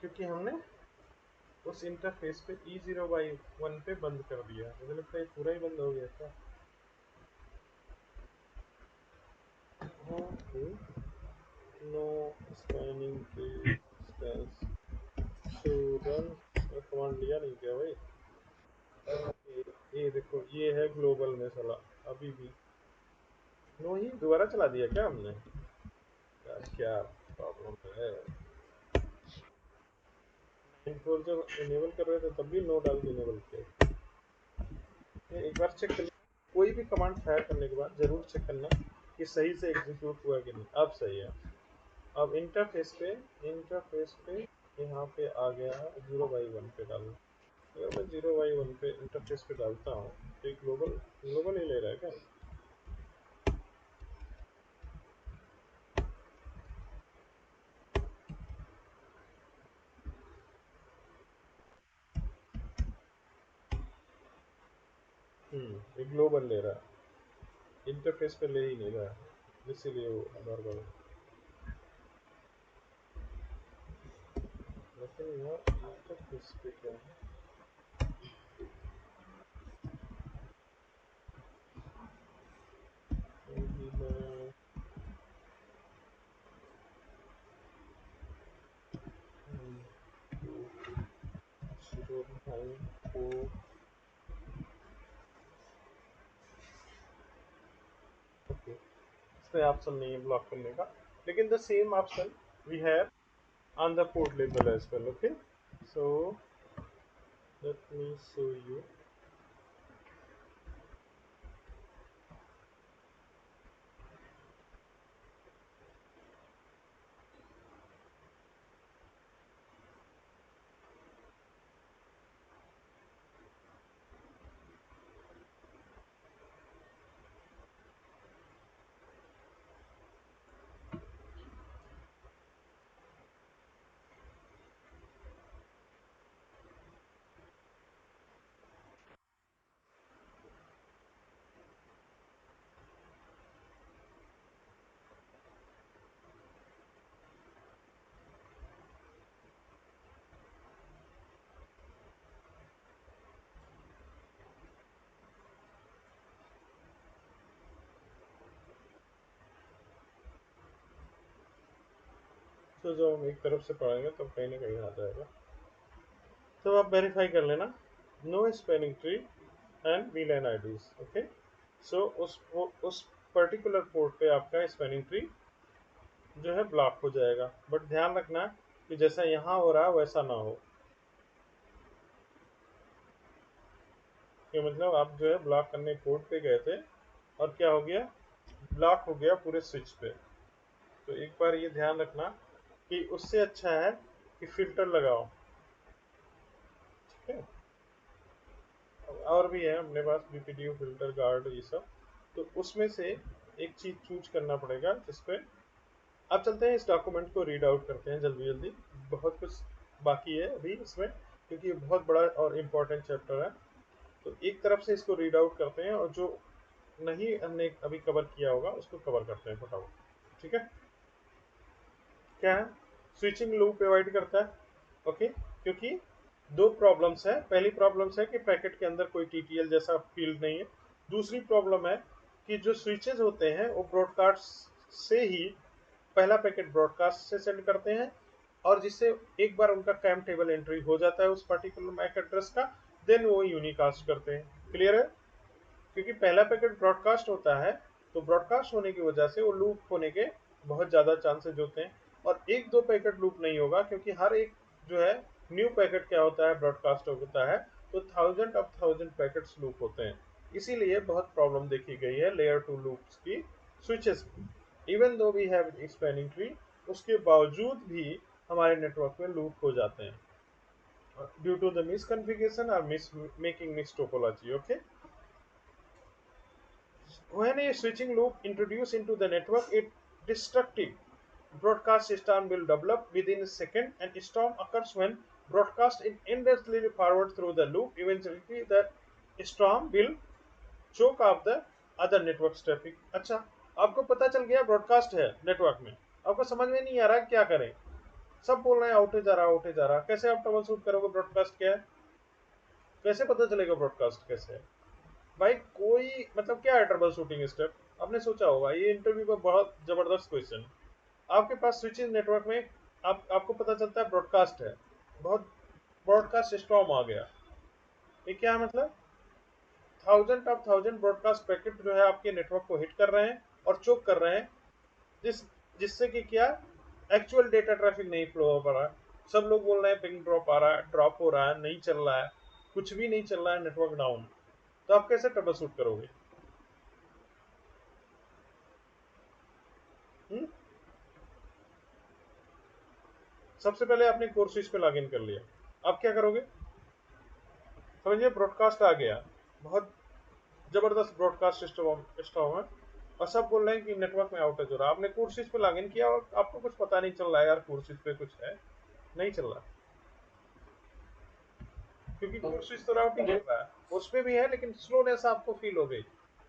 क्योंकि हमने उस इंटरफेस पे E0/1 पे बंद कर दिया। मुझे लगता है पूरा ही बंद हो गया था। Okay, no spanning tree instance to run, command लिया नहीं क्या भाई? ये देखो, ये है ग्लोबल में साला, अभी भी नो ही दोबारा चला दिया क्या हमने? यार क्या प्रॉब्लम है? 94 जब इनेबल कर रहे थे तब भी नो डाल के इनेबल किया। एक बार चेक कर, कोई भी कमांड फायर करने के बाद जरूर चेक करना कि सही से एग्जीक्यूट हुआ कि नहीं। अब सही है। अब इंटरफेस पे यहाँ पे आ गया है, 0/1 पे डालना। अगर मैं 0/1 पे इंटरफेस पे डालता हूँ तो ग्लोबल ग्लोबल ही ले रहा है क्या? ये ग्लोबल ले रहा है, इंटरफेस पे ले ही नहीं रहा है, इसीलिए वो नॉर्मल। लेकिन यहाँ इंटरफेस पे क्या है? अभी मैं 0/4, ओके, इसमें ऑप्शन नहीं है ब्लॉक करने का, लेकिन the same option we have on the port label as well. Okay, so let me show you. तो जो हम एक तरफ से पढ़ेंगे तो कहीं ना कहीं आ जाएगा। तो आप वेरीफाई कर लेना, no spanning tree and VLAN IDs. Okay, so उस पर्टिकुलर पोर्ट पे आपका स्पैनिंग ट्री जो है ब्लॉक हो जाएगा। बट ध्यान रखना कि जैसा यहाँ हो रहा है वैसा ना हो, कि मतलब आप जो है ब्लॉक करने पोर्ट पे गए थे और क्या हो गया, ब्लॉक हो गया पूरे स्विच पे। तो एक बार ये ध्यान रखना कि उससे अच्छा है कि फिल्टर लगाओ। ठीक है, और भी है अपने पास बीपीडीयू फिल्टर गार्ड ये सब, तो उसमें से एक चीज चूज करना पड़ेगा जिसपे अब चलते हैं। इस डॉक्यूमेंट को रीड आउट करते हैं जल्दी जल्दी, बहुत कुछ बाकी है अभी इसमें क्योंकि ये बहुत बड़ा और इम्पोर्टेंट चैप्टर है। तो एक तरफ से इसको रीड आउट करते हैं और जो नहीं हमने अभी कवर किया होगा उसको कवर करते हैं फटाफट। ठीक है, क्या है, स्विचिंग लूप अवॉइड करता है। ओके, क्योंकि दो प्रॉब्लम्स है। पहली प्रॉब्लम्स है कि पैकेट के अंदर कोई टीटीएल जैसा फील्ड नहीं है। दूसरी प्रॉब्लम है कि जो स्विचेज होते हैं वो ब्रॉडकास्ट से ही पहला पैकेट ब्रॉडकास्ट से सेंड करते हैं, और जिससे एक बार उनका कैम टेबल एंट्री हो जाता है उस पर्टिकुलर मैक एड्रेस का, देन वो यूनिकास्ट करते हैं। क्लियर है, क्योंकि पहला पैकेट ब्रॉडकास्ट होता है तो ब्रॉडकास्ट होने की वजह से वो लूप होने के बहुत ज़्यादा चांसेज होते हैं, और एक दो पैकेट लूप नहीं होगा क्योंकि हर एक जो है न्यू पैकेट क्या होता है ब्रॉडकास्ट होता है, तो थाउजेंड पैकेट्स लूप होते हैं। इसीलिए बहुत प्रॉब्लम देखी गई है लेयर टू लूप्स की, स्विचेस की। Even though we have spanning tree, उसके बावजूद भी हमारे नेटवर्क में लूप हो जाते हैं due to the misconfiguration और mis making mis topology. Okay, when a switching loop introduced into the network, it destructive broadcast system will develop within a second, and storm occurs when broadcast is endlessly forward through the loop. Eventually, the storm will choke off the other network traffic. अच्छा, आपको पता चल गया broadcast है network में, आपको समझ में नहीं आ रहा क्या करें, सब बोल रहे हैं आउटेज आ रहा आउटेज आ रहा, कैसे आप ट्रबल शूट करोगे ब्रॉडकास्ट क्या है, कैसे पता चलेगा ब्रॉडकास्ट कैसे है। भाई कोई मतलब क्या है ट्रबल शूटिंग स्टेप, आपने सोचा होगा, ये इंटरव्यू का बहुत जबरदस्त क्वेश्चन। आपके पास स्विचिंग नेटवर्क में आपको पता चलता है ब्रॉडकास्ट है, बहुत ब्रॉडकास्ट स्टॉर्म आ गया, ये क्या है मतलब, थाउजेंड ब्रॉडकास्ट पैकेट जो है आपके नेटवर्क को हिट कर रहे हैं और चोक कर रहे हैं, जिससे कि क्या, एक्चुअल डेटा ट्रैफिक नहीं फ्लो हो पा रहा है। सब लोग बोल रहे हैं पिंग ड्रॉप आ रहा है, ड्रॉप हो रहा है, नहीं चल रहा है, कुछ भी नहीं चल रहा है, नेटवर्क डाउन। तो आप कैसे ट्रबल शूट करोगे? हुँ? सबसे पहले आपने कोर स्विच पे लॉगिन कर लिया, अब क्या करोगे, समझिए ब्रॉडकास्ट आ गया, बहुत जबरदस्त ब्रॉडकास्ट सिस्टम सिस्टम है, और सब बोल रहे हैं कि नेटवर्क में आउटेज हो रहा है। आपने कोर स्विच पे लॉगिन किया और आपको कुछ पता नहीं चल रहा है यार कोर स्विच पे कुछ है, नहीं चल रहा, क्योंकि कोर स्विच तो राउटिंग कर रहा है, उस पे भी है लेकिन स्लोनेस आपको फील हो गई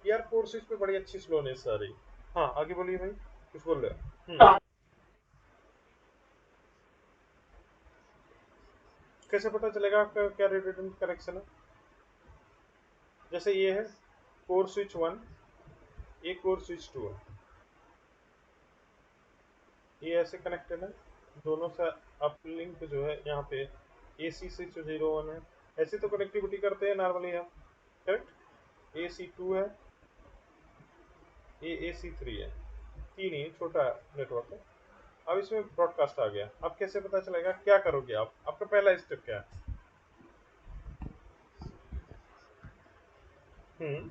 यार, कोर स्विच पे बड़ी अच्छी स्लोनेस आ रही। हाँ आगे बोलिए भाई, कुछ बोल रहे हो। कैसे पता चलेगा आपका क्या रिडंडेंट कनेक्शन है? जैसे ये है कोर स्विच वन, ये कोर स्विच टू है, ये ऐसे कनेक्टेड है, दोनों से अपलिंक जो है यहाँ पे AC स्विच 01 है, ऐसे तो कनेक्टिविटी करते हैं नॉर्मली हम, करेक्ट। AC2 है, ये AC3 है, तीन ही छोटा नेटवर्क है। अब इसमें ब्रॉडकास्ट आ गया, अब कैसे पता चलेगा, क्या करोगे आप, आपका पहला स्टेप क्या है? हम्म,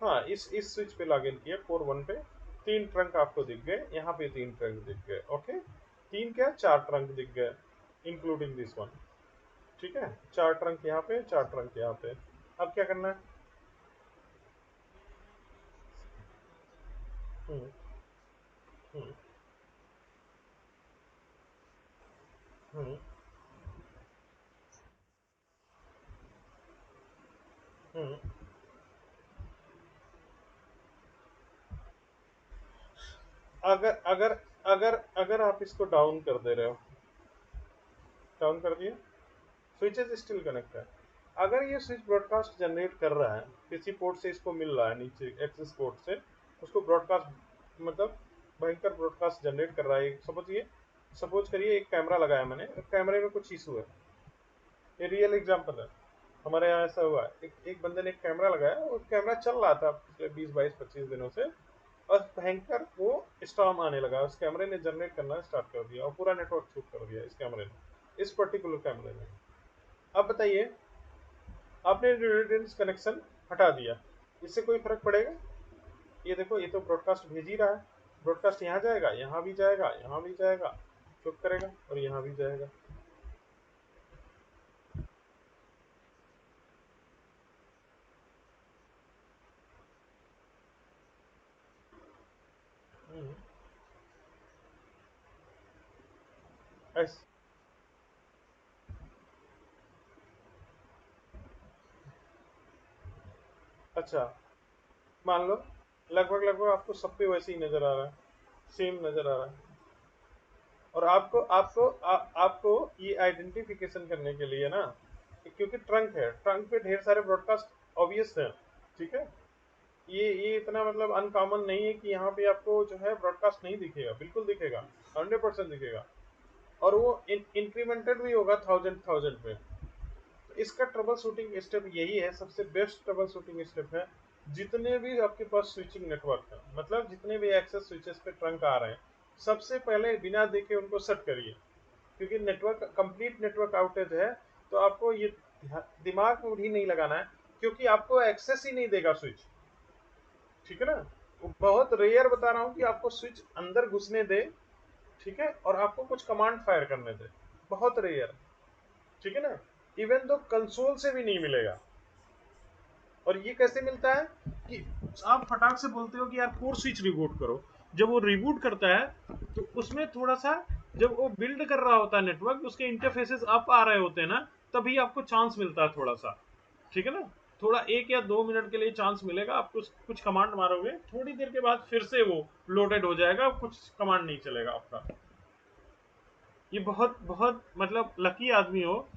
हाँ इस स्विच पे लॉगिन किया कोर वन पे, तीन ट्रंक आपको दिख गए, यहाँ पे तीन ट्रंक दिख गए। ओके, तीन क्या, चार ट्रंक दिख गए इंक्लूडिंग दिस वन। ठीक है, चार ट्रंक यहाँ पे, चार ट्रंक यहाँ पे। अब क्या करना है? हम्म, हम्म, हम्म, हम्म। अगर अगर अगर अगर आप इसको डाउन कर दे रहे हो, डाउन कर दिए, स्विचेस स्टिल कनेक्ट है। अगर ये स्विच ब्रॉडकास्ट जनरेट कर रहा है, किसी पोर्ट से इसको मिल रहा है नीचे एक्सेस पोर्ट से, उसको ब्रॉडकास्ट मतलब भयंकर ब्रॉडकास्ट जनरेट कर रहा है। सपोज करिए एक कैमरा लगाया मैंने, कैमरे में कुछ इशू है, ये रियल एग्जांपल है। हमारे यहाँ ऐसा हुआ है, एक बंदे ने एक कैमरा लगाया और कैमरा चल रहा था पिछले 20 22 25 दिनों से, और भयंकर वो स्टॉर्म आने लगा, उस कैमरे ने जनरेट करना स्टार्ट कर दिया और पूरा नेटवर्क शूट कर दिया इस कैमरे ने, इस पर्टिकुलर कैमरे ने। अब बताइए, आपने रेडियंस कनेक्शन हटा दिया, इससे कोई फर्क पड़ेगा? ये देखो, ये तो ब्रॉडकास्ट भेज ही रहा है, ब्रॉडकास्ट यहाँ जाएगा, यहाँ भी जाएगा, यहाँ भी जाएगा, शूट करेगा और यहाँ भी जाएगा। हम्म, ऐस- अच्छा, मान लो लगभग लगभग आपको सब पे वैसे ही नजर आ रहा है, सेम नजर आ रहा है। और आपको ये आइडेंटिफिकेशन करने के लिए ना, क्योंकि ट्रंक है, ट्रंक पे ढेर सारे ब्रॉडकास्ट ऑब्वियस है, ठीक है। ये इतना मतलब अनकॉमन नहीं है कि यहाँ पे आपको जो है ब्रॉडकास्ट नहीं दिखेगा, बिल्कुल दिखेगा, 100% दिखेगा। और वो इंक्रीमेंटेड भी होगा थाउजेंड थाउजेंड पे। तो इसका ट्रबल शूटिंग स्टेप यही है, सबसे बेस्ट ट्रबल शूटिंग स्टेप है। जितने भी आपके पास स्विचिंग नेटवर्क है, मतलब जितने भी एक्सेस स्विचेस पे ट्रंक आ रहे हैं, सबसे पहले बिना देखे उनको सेट करिए। क्योंकि नेटवर्क कंप्लीट नेटवर्क आउटेज है, तो आपको ये दिमाग में भी नहीं लगाना है, क्योंकि आपको एक्सेस ही नहीं देगा स्विच, ठीक है ना। बहुत रेयर बता रहा हूँ कि आपको स्विच अंदर घुसने दे, ठीक है, और आपको कुछ कमांड फायर करने दे, बहुत रेयर, ठीक है ना। इवन तो कंसोल से भी नहीं मिलेगा। और ये कैसे मिलता है कि आप फटाक से बोलते हो कि यार कोर स्विच रिबूट करो, जब वो रिबूट करता है तो उसमें थोड़ा सा, जब वो बिल्ड कर रहा होता है नेटवर्क, उसके इंटरफेसेस अप आ रहे होते हैं ना, तभी आपको चांस मिलता है थोड़ा सा, ठीक है ना। थोड़ा 1 या 2 मिनट के लिए चांस मिलेगा, आप कुछ कमांड मारोगे, थोड़ी देर के बाद फिर से वो लोडेड हो जाएगा, कुछ कमांड नहीं चलेगा आपका। ये बहुत बहुत मतलब लकी आदमी हो,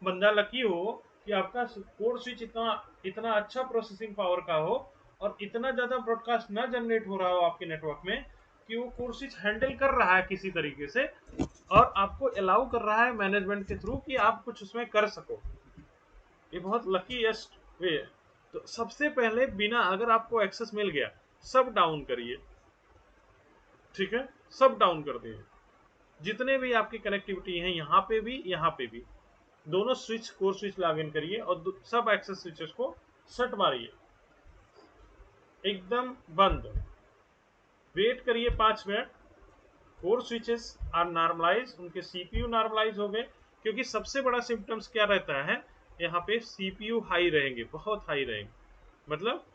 बंदा लकी हो कि आपका कोर स्विच इतना इतना अच्छा प्रोसेसिंग पावर का हो, और इतना ज्यादा ब्रॉडकास्ट ना जनरेट हो रहा हो आपके नेटवर्क में, कि वो कोर स्विच हैंडल कर रहा है किसी तरीके से, और आपको अलाउ कर रहा है मैनेजमेंट के थ्रू कि आप कुछ उसमें कर सको। ये बहुत लकीएस्ट वे है। तो सबसे पहले, बिना, अगर आपको एक्सेस मिल गया, सब डाउन करिए, ठीक है, सब डाउन कर दिए, जितने भी आपकी कनेक्टिविटी है, यहाँ पे भी यहाँ पे भी, दोनों switch, core switch log in करिए और सब एक्सेस स्विचेस को शट मारिए, एकदम बंद, वेट करिए 5 minute. Core switches are normalize, उनके सीपीयू नॉर्मलाइज हो गए। क्योंकि सबसे बड़ा सिम्टम्स क्या रहता है, यहाँ पे सीपीयू हाई रहेंगे, बहुत हाई रहेंगे। मतलब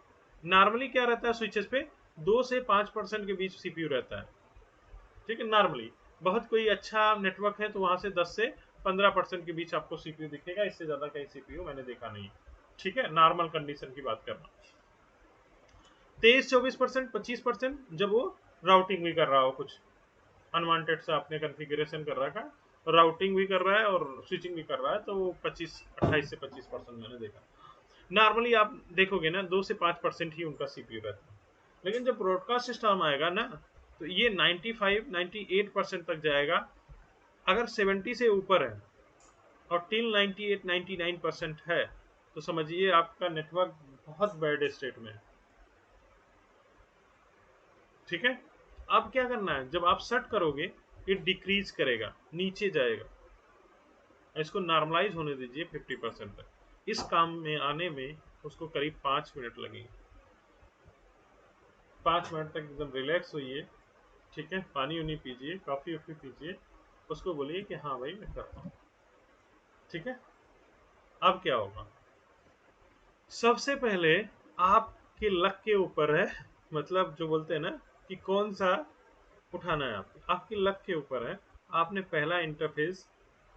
नॉर्मली क्या रहता है स्विचेस पे, 2 से 5% के बीच सीपीयू रहता है, ठीक है, नॉर्मली। बहुत कोई अच्छा नेटवर्क है तो वहां से 10 से 15% के बीच आपको सीपीयू दिखेगा, इससे ज्यादा कहीं सीपीयू मैंने देखा नहीं, ठीक है, नॉर्मल कंडीशन की बात करना। 23 24% 25% जब वो राउटिंग भी कर रहा हो, कुछ अनवांटेड से आपने कॉन्फ़िगरेशन कर रखा है, राउटिंग भी कर रहा है और स्विचिंग भी कर रहा है, तो वो 28 से 25% मैंने देखा। नॉर्मली आप देखोगे ना, 2 से 5% ही उनका सीपीयू रहता है। लेकिन जब ब्रॉडकास्ट सिस्टम आएगा ना, तो ये 95 98% तक जाएगा। अगर 70 से ऊपर है और टिल 98 99% है, तो समझिए आपका नेटवर्क बहुत बैड स्टेट में है, ठीक है। अब क्या करना है, जब आप सेट करोगे, ये डिक्रीज करेगा, नीचे जाएगा, इसको नॉर्मलाइज होने दीजिए 50% तक। इस काम में आने में उसको करीब 5 मिनट लगेंगे। 5 मिनट तक एकदम रिलैक्स होइए, ठीक है, पानी उनी पीजिए, कॉफी वॉफी पीजिए, उसको बोलिए कि हाँ भाई मैं करता हूँ, ठीक है। अब क्या होगा, सबसे पहले आपके लक के ऊपर है, मतलब जो बोलते हैं ना कि कौन सा उठाना है, आपकी लक के ऊपर है। आपने पहला इंटरफेस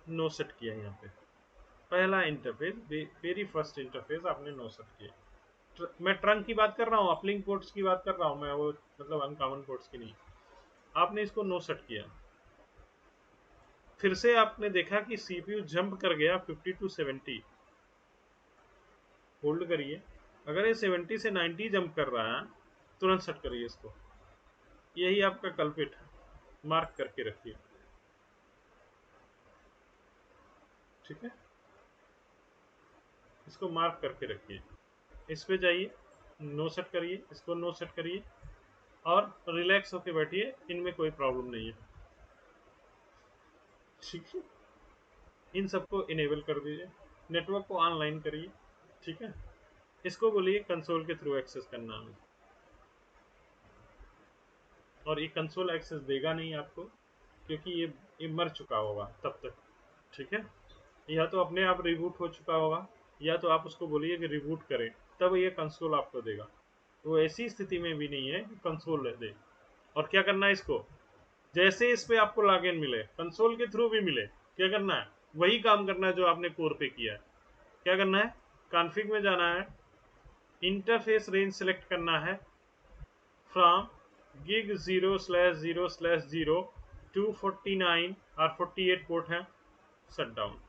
नो सेट किया यहाँ पे, पहला इंटरफेस, वेरी फर्स्ट इंटरफेस आपने नो सेट किया। मैं ट्रंक की बात कर रहा हूँ, अपलिंक पोर्ट्स की बात कर रहा हूँ मैं, वो मतलब अनकॉमन पोर्ट्स की नहीं। आपने इसको नो सेट किया, फिर से आपने देखा कि सीपीयू जंप कर गया 50 to 70, होल्ड करिए। अगर ये 70 से 90 जंप कर रहा है, तुरंत सेट करिए इसको। यही आपका कल्पिट है, मार्क करके रखिए। ठीक है, इसको मार्क करके रखिए। इस पे जाइए, नो सेट करिए, इसको नो सेट करिए और रिलैक्स होके बैठिए, इनमें कोई प्रॉब्लम नहीं है। ठीक है, इन सबको इनेबल कर दीजिए, नेटवर्क को ऑनलाइन करिए। ठीक है, इसको बोलिए कंसोल के थ्रू एक्सेस करना है, और ये कंसोल एक्सेस देगा नहीं आपको, क्योंकि ये मर चुका होगा तब तक। ठीक है, या तो अपने आप रिबूट हो चुका होगा, या तो आप उसको बोलिए कि रिबूट करें, तब ये कंसोल आपको देगा। वो ऐसी स्थिति में भी नहीं है कि कंसोल दे। और क्या करना है इसको, जैसे इस पे आपको लॉगिन मिले, कंसोल के थ्रू भी मिले, क्या करना है, वही काम करना है जो आपने कोर पे किया है। क्या करना है, कॉन्फ़िग में जाना है, इंटरफेस रेंज सेलेक्ट करना है, फ्रॉम gig 0/0/0 to 49 और 48 पोर्ट है, shut down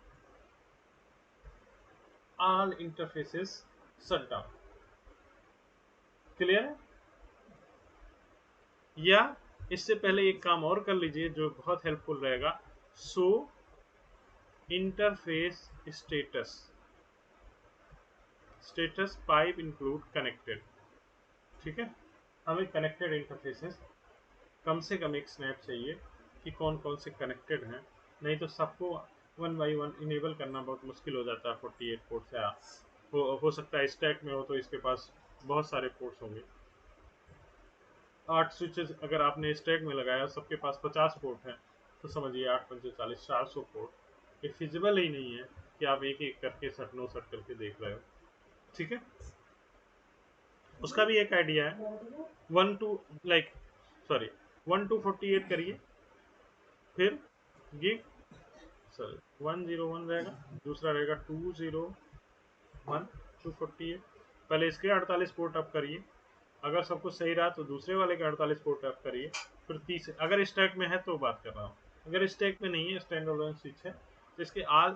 all interfaces, shut down. Clear है? या इससे पहले एक काम और कर लीजिए जो बहुत हेल्पफुल रहेगा, so interface status, status pipe include connected. ठीक है, हमें कनेक्टेड इंटरफेसेस कम से कम एक स्नैप चाहिए कि कौन कौन से कनेक्टेड हैं, नहीं तो सबको वन बाई वन इनेबल करना बहुत मुश्किल हो जाता है। 48 पोर्ट से हो सकता है स्टैक में हो तो इसके पास बहुत सारे पोर्ट्स होंगे। 8 स्विचेस अगर आपने स्टैक में लगाया, सबके पास 50 पोर्ट हैं, तो समझिए 8 पंचे 40, 400 पोर्ट। ये फिजिबल ही नहीं है कि आप एक एक करके सट नो सट करके देख रहे हो। ठीक है, उसका भी एक आइडिया है, 1 टू लाइक सॉरी 1 टू 48 करिए, फिर गिग सॉरी 101 रहेगा, दूसरा रहेगा 201 248। पहले इसके 48 पोर्ट अप करिए, अगर सब कुछ सही रहा तो दूसरे वाले के 48 पोर्ट अप करिए, फिर तीसरे, अगर स्टैक में है तो बात कर रहा हूँ, अगर स्टैक में नहीं है, स्टैंड अलोन स्विच है, तो इसके ऑल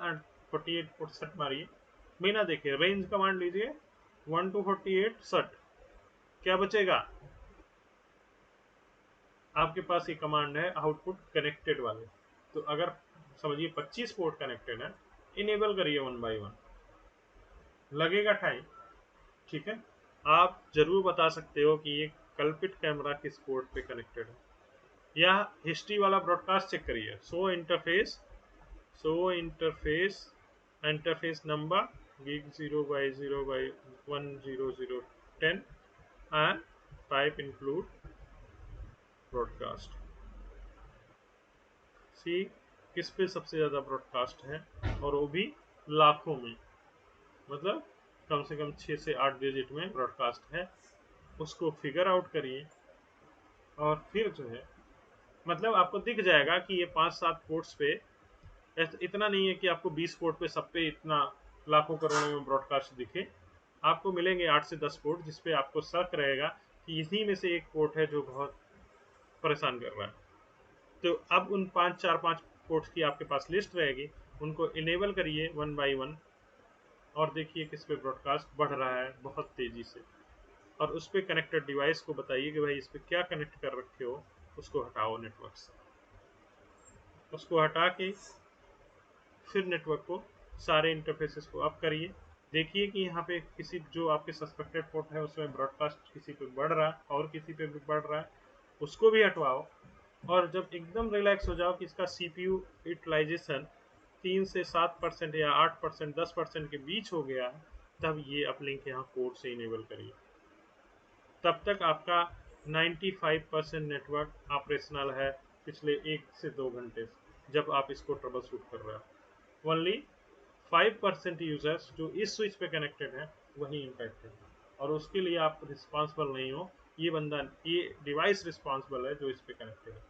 48 पोर्ट सेट मारिए, बिना देखे रेंज कमांड लीजिए, 1 टू 48 सेट। क्या बचेगा, आपके पास ये कमांड है आउटपुट कनेक्टेड वाले, तो अगर समझिए 25 पोर्ट कनेक्टेड है, इनेबल करिए वन बाई वन, लगेगा टाइम। ठीक है, आप जरूर बता सकते हो कि ये कल्पिट कैमरा किस पोर्ट पे कनेक्टेड है, या हिस्ट्री वाला ब्रॉडकास्ट चेक करिए, so interface interface number gig 0/0/10010 and type include broadcast. See किस पे सबसे ज़्यादा ब्रॉडकास्ट है, और वो भी लाखों में, मतलब कम से कम 6 से 8 डिजिट में ब्रॉडकास्ट है, उसको फिगर आउट करिए। और फिर जो है, मतलब आपको दिख जाएगा कि ये 5-7 पोर्ट्स पे, इतना नहीं है कि आपको 20 पोर्ट पे सब पे इतना लाखों करोड़ों में ब्रॉडकास्ट दिखे, आपको मिलेंगे 8 से 10 पोर्ट जिसपे आपको शक रहेगा कि इसी में से एक पोर्ट है जो बहुत परेशान कर रहा है। तो अब उन 5 पोर्ट्स की आपके पास लिस्ट रहेगी, उनको इनेबल करिए वन बाई वन, और देखिए किस पे ब्रॉडकास्ट बढ़ रहा है बहुत तेजी से, और उस पे कनेक्टेड डिवाइस को बताइए कि भाई इस पे क्या कनेक्ट कर रखे हो, उसको हटाओ नेटवर्क से, उसको हटा के फिर नेटवर्क को सारे इंटरफेसेस को अप करिए। देखिए कि यहाँ पे किसी जो आपके सस्पेक्टेड पोर्ट है उसमें ब्रॉडकास्ट किसी पे बढ़ रहा है और किसी पे भी बढ़ रहा है, उसको भी हटवाओ। और जब एकदम रिलैक्स हो जाओ कि इसका सीपीयू यूटिलाइजेशन 3 से 7% या 8% 10% के बीच हो गया है, तब ये अपलिंक यहाँ कोड से इनेबल करिए। तब तक आपका 95% नेटवर्क ऑपरेशनल है पिछले 1 से 2 घंटे से, जब आप इसको ट्रबल शूट कर रहे हो। ओनली 5% यूजर्स जो इस स्विच पे कनेक्टेड है वही इम्पैक्टेड है, और उसके लिए आप रिस्पॉन्सिबल नहीं हो, ये बंदा, ये डिवाइस रिस्पॉन्सिबल है जो इस पे कनेक्टेड है।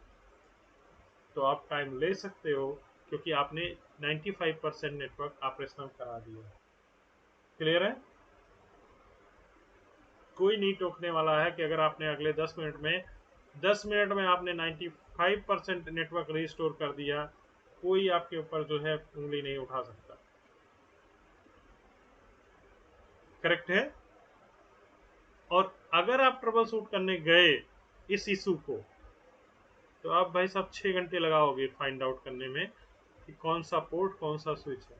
तो आप टाइम ले सकते हो क्योंकि आपने 95% नेटवर्क ऑपरेशनल करा दिया है। क्लियर है? कोई नहीं टोकने वाला है कि अगर आपने अगले 10 मिनट में आपने 95% नेटवर्क रिस्टोर कर दिया, कोई आपके ऊपर जो है उंगली नहीं उठा सकता। करेक्ट है? और अगर आप ट्रबल शूट करने गए इस इशू को, तो आप भाई साहब 6 घंटे लगाओगे फाइंड आउट करने में कि कौन सा पोर्ट कौन सा स्विच है,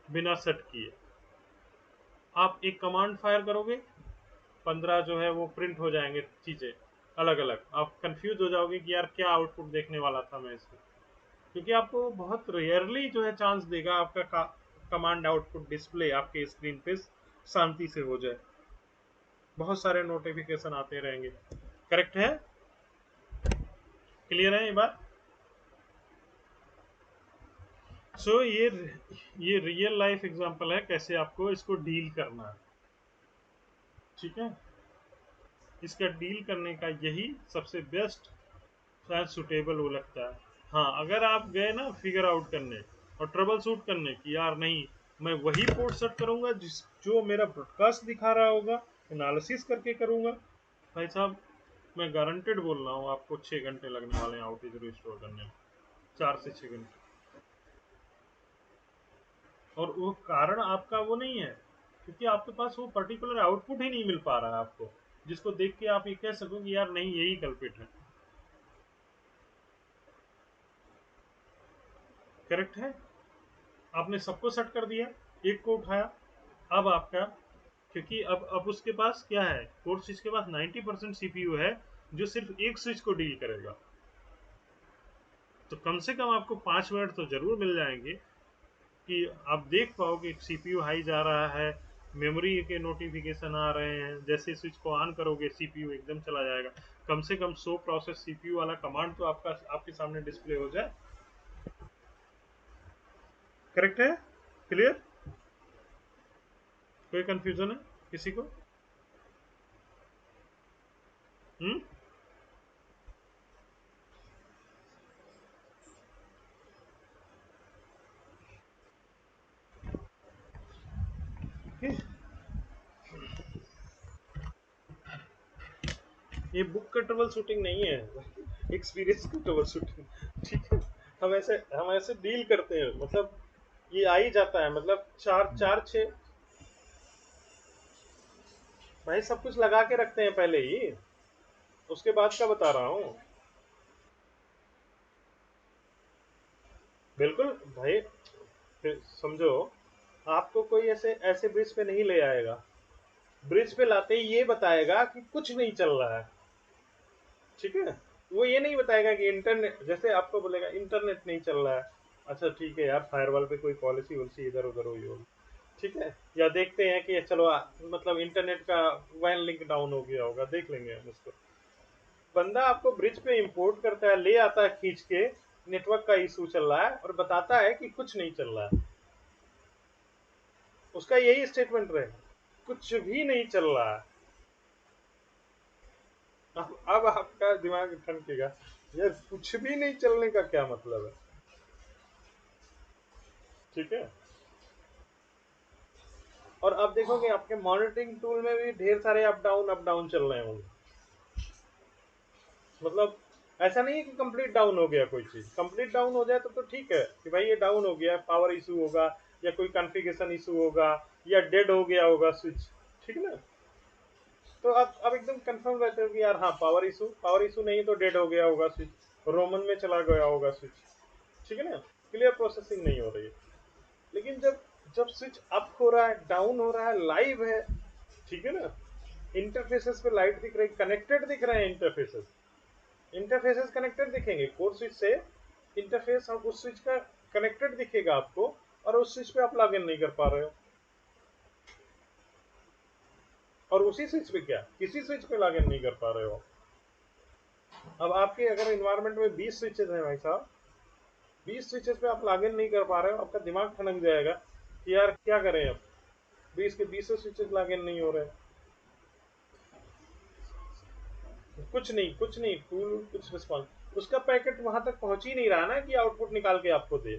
बिना सेट किए। आप एक कमांड फायर करोगे, 15 जो है वो प्रिंट हो जाएंगे चीजें अलग अलग। आप कंफ्यूज हो जाओगे कि यार क्या आउटपुट देखने वाला था मैं इसमें, क्योंकि आपको बहुत रेयरली जो है चांस देगा आपका कमांड आउटपुट डिस्प्ले आपके स्क्रीन पे शांति से हो जाए। बहुत सारे नोटिफिकेशन आते रहेंगे। करेक्ट है? क्लियर है ये बात? सो ये रियल लाइफ एग्जांपल है कैसे आपको इसको डील करना है। ठीक है, इसका डील करने का यही सबसे बेस्ट शायद सुटेबल वो लगता है। हाँ, अगर आप गए ना फिगर आउट करने और ट्रबल शूट करने कि यार नहीं, मैं वही पोर्ट सेट करूंगा जिस जो मेरा ब्रॉडकास्ट दिखा रहा होगा, एनालिसिस करके करूंगा, भाई साहब मैं गारंटेड बोल रहा हूँ आपको 6 घंटे लगने वाले हैं आउटेज रिस्टोर करने में, 4 से 6 घंटे। और वो कारण आपका वो नहीं है, क्योंकि आपके पास वो पर्टिकुलर आउटपुट ही नहीं मिल पा रहा है आपको, जिसको देख के आप ये कह सको कि यार नहीं यही कल्पिट है। करेक्ट है? आपने सबको सेट कर दिया, एक को उठाया, अब आपका, क्योंकि अब उसके पास क्या है, कोर स्विच के पास 90% सीपीयू है जो सिर्फ एक स्विच को डील करेगा। तो कम से कम आपको 5 मिनट तो जरूर मिल जाएंगे कि आप देख पाओ कि सीपीयू हाई जा रहा है, मेमोरी के नोटिफिकेशन आ रहे हैं, जैसे स्विच को ऑन करोगे सीपीयू एकदम चला जाएगा। कम से कम 100 प्रोसेस सीपीयू वाला कमांड तो आपका आपके सामने डिस्प्ले हो जाए। करेक्ट है? क्लियर? कोई कंफ्यूजन है किसी को? हम्म? ये बुक का ट्रबल शूटिंग नहीं है, एक्सपीरियंस का ट्रबल शूटिंग। ठीक है, हम ऐसे डील करते हैं, मतलब ये आ ही जाता है, मतलब चार चार छः, भाई सब कुछ लगा के रखते हैं पहले ही, उसके बाद का बता रहा हूँ। बिल्कुल भाई, फिर समझो, आपको कोई ऐसे ऐसे ब्रिज पे नहीं ले आएगा, ब्रिज पे लाते ही ये बताएगा कि कुछ नहीं चल रहा है। ठीक है, वो ये नहीं बताएगा कि इंटरनेट, जैसे आपको बोलेगा इंटरनेट नहीं चल रहा है, अच्छा ठीक है यार फायरवॉल पे कोई पॉलिसी वॉलिसी इधर उधर हुई होगी। ठीक है, या देखते हैं कि चलो मतलब इंटरनेट का वैन लिंक डाउन हो गया होगा, देख लेंगे हम उसको। बंदा आपको ब्रिज पे इंपोर्ट करता है, ले आता है खींच के, नेटवर्क का इशू चल रहा है और बताता है कि कुछ नहीं चल रहा है। उसका यही स्टेटमेंट रहे, कुछ भी नहीं चल रहा है। अब आपका दिमाग ठनकेगा, यार कुछ भी नहीं चलने का क्या मतलब है। ठीक है, और अब देखोगे आपके मॉनिटरिंग टूल में भी ढेर सारे अप डाउन चल रहे होंगे। मतलब ऐसा नहीं है कि कंप्लीट डाउन हो गया, कोई चीज कंप्लीट डाउन हो जाए तो ठीक है कि भाई ये डाउन हो गया, पावर इशू होगा या कोई कॉन्फ़िगरेशन इशू होगा या डेड हो गया होगा स्विच। ठीक है ना? तो आप अब एकदम कंफर्म रहते हो कि यार हाँ पावर इशू नहीं तो डेड हो गया होगा स्विच, रोमन में चला गया होगा स्विच। ठीक है ना? क्लियर प्रोसेसिंग नहीं हो रही है। लेकिन जब जब स्विच अप हो रहा है, डाउन हो रहा है, लाइव है, ठीक है ना, इंटरफेसेस पे लाइट दिख रही, कनेक्टेड दिख रहे हैं इंटरफेसेस, इंटरफेसेस कनेक्टेड दिखेंगे कोर स्विच से, इंटरफेस और उस स्विच का कनेक्टेड दिखेगा आपको, और उस स्विच पे आप लॉग इन नहीं कर पा रहे हो। और उसी स्विच पे क्या, किसी स्विच पे लॉग इन नहीं कर पा रहे हो। अब आपके अगर इन्वायरमेंट में 20 स्विचेस हैं भाई साहब, 20 स्विचेस पे आप लॉग इन नहीं कर पा रहे हो, आपका दिमाग ठनक जाएगा कि यार क्या करें अब, 20 के 20 स्विचेस लॉग इन नहीं हो रहे। कुछ नहीं टूल कुछ रिस्पॉन्स, उसका पैकेट वहां तक पहुंच ही नहीं रहा ना कि आउटपुट निकाल के आपको दे।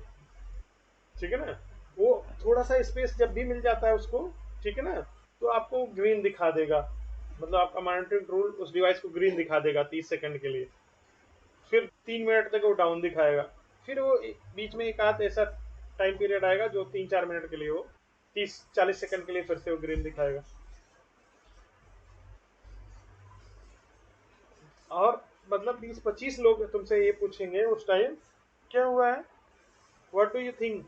ठीक है ना? वो थोड़ा सा स्पेस जब भी मिल जाता है उसको, ठीक है ना, तो आपको ग्रीन दिखा देगा, मतलब आपका मॉनिटरिंग टूल उस डिवाइस को ग्रीन दिखा देगा 30 सेकंड के लिए, फिर 3 मिनट तक वो डाउन दिखाएगा, फिर वो बीच में एक आध ऐसा टाइम पीरियड आएगा जो 3-4 मिनट के लिए हो, 30-40 सेकंड के लिए फिर से वो ग्रीन दिखाएगा। और मतलब 20-25 लोग तुमसे ये पूछेंगे उस टाइम क्या हुआ है, व्हाट डू यू थिंक,